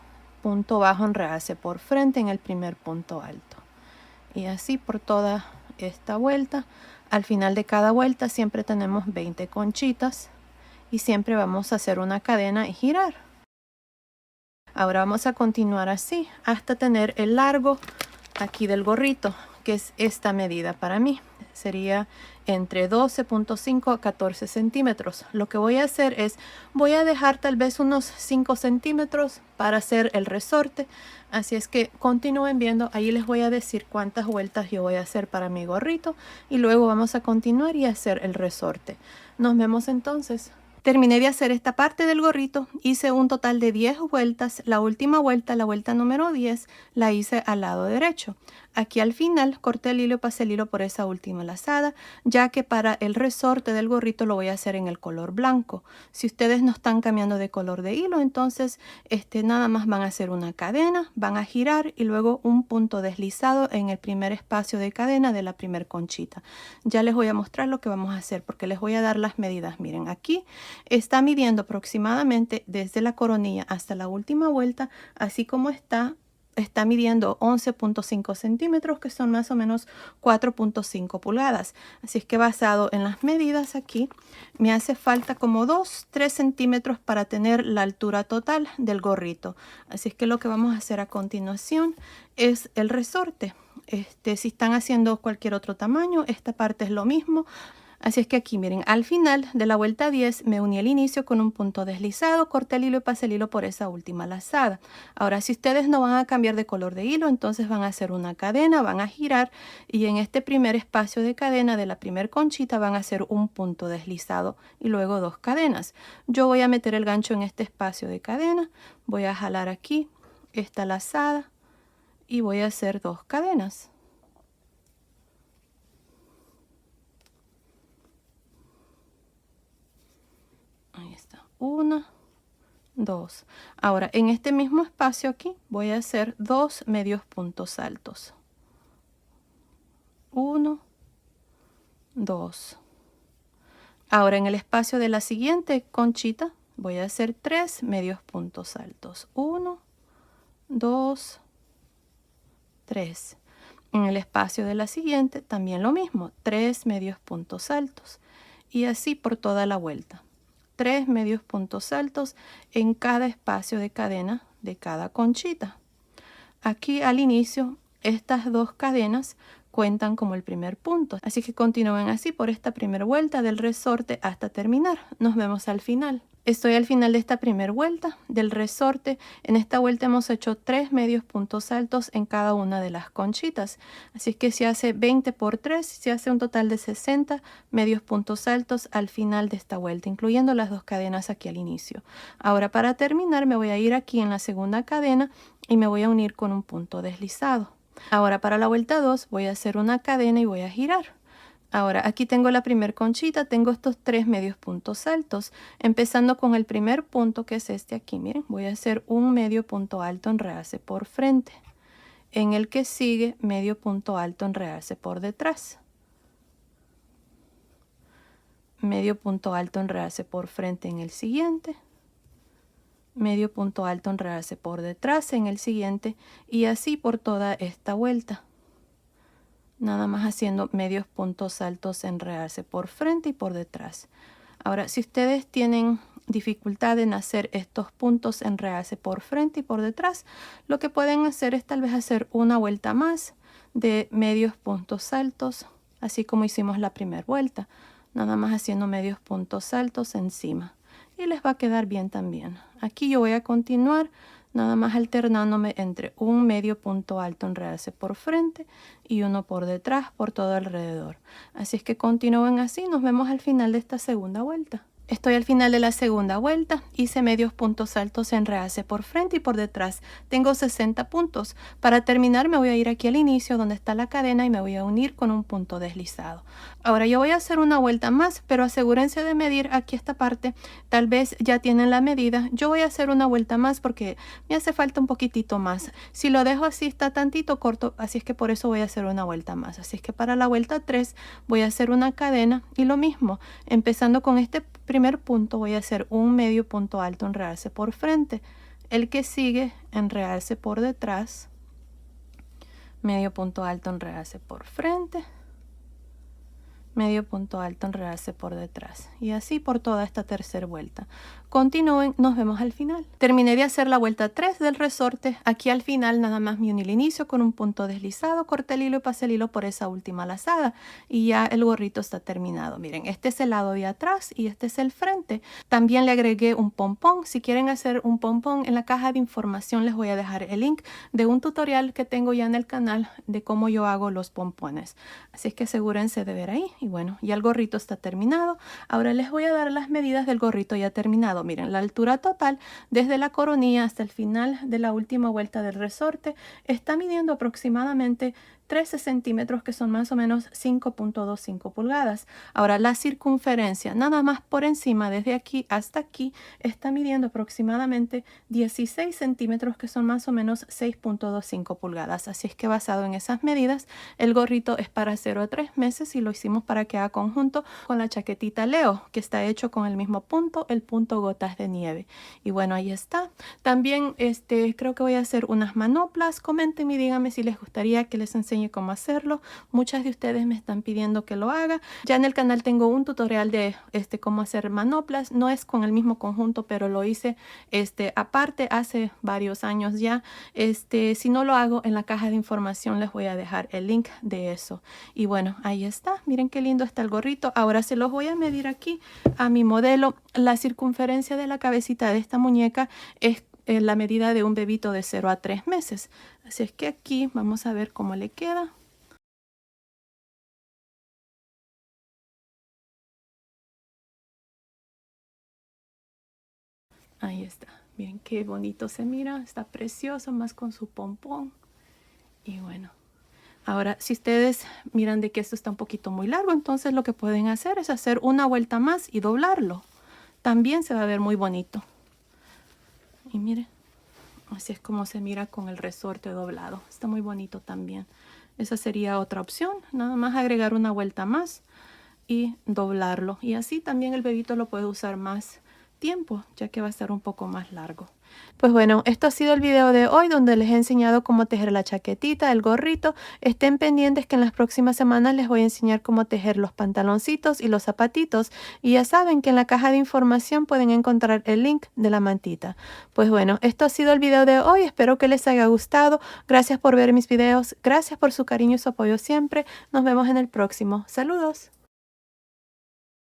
punto bajo, enredarse por frente en el primer punto alto. Y así por toda esta vuelta. Al final de cada vuelta siempre tenemos 20 conchitas y siempre vamos a hacer una cadena y girar. Ahora vamos a continuar así hasta tener el largo aquí del gorrito, que es esta medida para mí. Sería entre 12.5 a 14 centímetros. Lo que voy a hacer es, voy a dejar tal vez unos 5 centímetros para hacer el resorte. Así es que continúen viendo, ahí les voy a decir cuántas vueltas yo voy a hacer para mi gorrito. Y luego vamos a continuar y hacer el resorte. Nos vemos entonces. Terminé de hacer esta parte del gorrito, hice un total de 10 vueltas. La última vuelta, la vuelta número 10, la hice al lado derecho. Aquí al final corté el hilo y pasé el hilo por esa última lazada, ya que para el resorte del gorrito lo voy a hacer en el color blanco. Si ustedes no están cambiando de color de hilo, entonces nada más van a hacer una cadena, van a girar y luego un punto deslizado en el primer espacio de cadena de la primer conchita. Ya les voy a mostrar lo que vamos a hacer porque les voy a dar las medidas. Miren, aquí está midiendo aproximadamente desde la coronilla hasta la última vuelta, así como está midiendo 11.5 centímetros, que son más o menos 4.5 pulgadas. Así es que basado en las medidas aquí, me hace falta como 2-3 centímetros para tener la altura total del gorrito. Así es que lo que vamos a hacer a continuación es el resorte. Si están haciendo cualquier otro tamaño, esta parte es lo mismo. Así es que aquí miren, al final de la vuelta 10 me uní al inicio con un punto deslizado, corté el hilo y pasé el hilo por esa última lazada. Ahora si ustedes no van a cambiar de color de hilo, entonces van a hacer una cadena, van a girar y en este primer espacio de cadena de la primer conchita van a hacer un punto deslizado y luego 2 cadenas. Yo voy a meter el gancho en este espacio de cadena, voy a jalar aquí esta lazada y voy a hacer 2 cadenas. Ahí está, 1, 2. Ahora en este mismo espacio aquí voy a hacer 2 medios puntos altos. 1, 2. Ahora en el espacio de la siguiente conchita voy a hacer 3 medios puntos altos. 1, 2, 3. En el espacio de la siguiente también lo mismo, 3 medios puntos altos. Y así por toda la vuelta. 3 medios puntos altos en cada espacio de cadena de cada conchita. Aquí al inicio estas 2 cadenas cuentan como el primer punto, así que continúen así por esta primera vuelta del resorte hasta terminar. Nos vemos al final. Estoy al final de esta primera vuelta del resorte. En esta vuelta hemos hecho 3 medios puntos altos en cada una de las conchitas. Así que se hace 20 por 3, se hace un total de 60 medios puntos altos al final de esta vuelta, incluyendo las 2 cadenas aquí al inicio. Ahora para terminar me voy a ir aquí en la segunda cadena y me voy a unir con un punto deslizado. Ahora para la vuelta 2 voy a hacer una cadena y voy a girar. Ahora aquí tengo la primer conchita, tengo estos 3 medios puntos altos, empezando con el primer punto que es este aquí. Miren, voy a hacer un medio punto alto, enredarse por frente. En el que sigue, medio punto alto, enredarse por detrás. Medio punto alto, enredarse por frente en el siguiente. Medio punto alto, enredarse por detrás en el siguiente y así por toda esta vuelta. Nada más haciendo medios puntos altos, enredarse por frente y por detrás. Ahora, si ustedes tienen dificultad en hacer estos puntos en realce por frente y por detrás, lo que pueden hacer es tal vez hacer una vuelta más de medios puntos altos, así como hicimos la primera vuelta, nada más haciendo medios puntos altos encima, y les va a quedar bien también. Aquí yo voy a continuar nada más alternándome entre un medio punto alto en realce por frente y uno por detrás por todo alrededor. Así es que continúen así, nos vemos al final de esta segunda vuelta. Estoy al final de la segunda vuelta, hice medios puntos altos en realce por frente y por detrás. Tengo 60 puntos. Para terminar me voy a ir aquí al inicio donde está la cadena y me voy a unir con un punto deslizado. Ahora yo voy a hacer una vuelta más, pero asegúrense de medir aquí esta parte. Tal vez ya tienen la medida. Yo voy a hacer una vuelta más porque me hace falta un poquitito más. Si lo dejo así está tantito corto, así es que por eso voy a hacer una vuelta más. Así es que para la vuelta 3 voy a hacer una cadena y lo mismo, empezando con este primer punto voy a hacer un medio punto alto en realce por frente, el que sigue en realce por detrás, medio punto alto en realce por frente, medio punto alto en realce por detrás y así por toda esta tercera vuelta. Continúen, nos vemos al final. Terminé de hacer la vuelta 3 del resorte. Aquí al final nada más me uní el inicio con un punto deslizado, corté el hilo y pasé el hilo por esa última lazada y ya el gorrito está terminado. Miren, este es el lado de atrás y este es el frente. También le agregué un pompón. Si quieren hacer un pompón, en la caja de información les voy a dejar el link de un tutorial que tengo ya en el canal de cómo yo hago los pompones. Así es que asegúrense de ver ahí. Y bueno, ya el gorrito está terminado. Ahora les voy a dar las medidas del gorrito ya terminado. Miren, la altura total desde la coronilla hasta el final de la última vuelta del resorte está midiendo aproximadamente 13 centímetros, que son más o menos 5.25 pulgadas. Ahora la circunferencia, nada más por encima, desde aquí hasta aquí, está midiendo aproximadamente 16 centímetros, que son más o menos 6.25 pulgadas. Así es que basado en esas medidas, el gorrito es para 0 a 3 meses y lo hicimos para que haga conjunto con la chaquetita Leo, que está hecho con el mismo punto, el punto gotas de nieve. Y bueno, ahí está. También creo que voy a hacer unas manoplas. Coméntenme y díganme si les gustaría que les enseñe cómo hacerlo. Muchas de ustedes me están pidiendo que lo haga. Ya en el canal tengo un tutorial de cómo hacer manoplas. No es con el mismo conjunto, pero lo hice aparte hace varios años ya. Si no lo hago, en la caja de información les voy a dejar el link de eso. Y bueno, ahí está. Miren qué lindo está el gorrito. Ahora se los voy a medir aquí a mi modelo. La circunferencia de la cabecita de esta muñeca es la medida de un bebito de 0 a 3 meses. Así es que aquí vamos a ver cómo le queda. Ahí está. Miren qué bonito se mira. Está precioso, más con su pompón. Y bueno, ahora si ustedes miran de que esto está un poquito muy largo, entonces lo que pueden hacer es hacer una vuelta más y doblarlo. También se va a ver muy bonito. Y miren, así es como se mira con el resorte doblado. Está muy bonito también. Esa sería otra opción. Nada más agregar una vuelta más y doblarlo. Y así también el bebito lo puede usar más tiempo, ya que va a estar un poco más largo. Pues bueno, esto ha sido el video de hoy donde les he enseñado cómo tejer la chaquetita, el gorrito. Estén pendientes que en las próximas semanas les voy a enseñar cómo tejer los pantaloncitos y los zapatitos. Y ya saben que en la caja de información pueden encontrar el link de la mantita. Pues bueno, esto ha sido el video de hoy. Espero que les haya gustado. Gracias por ver mis videos. Gracias por su cariño y su apoyo siempre. Nos vemos en el próximo. Saludos.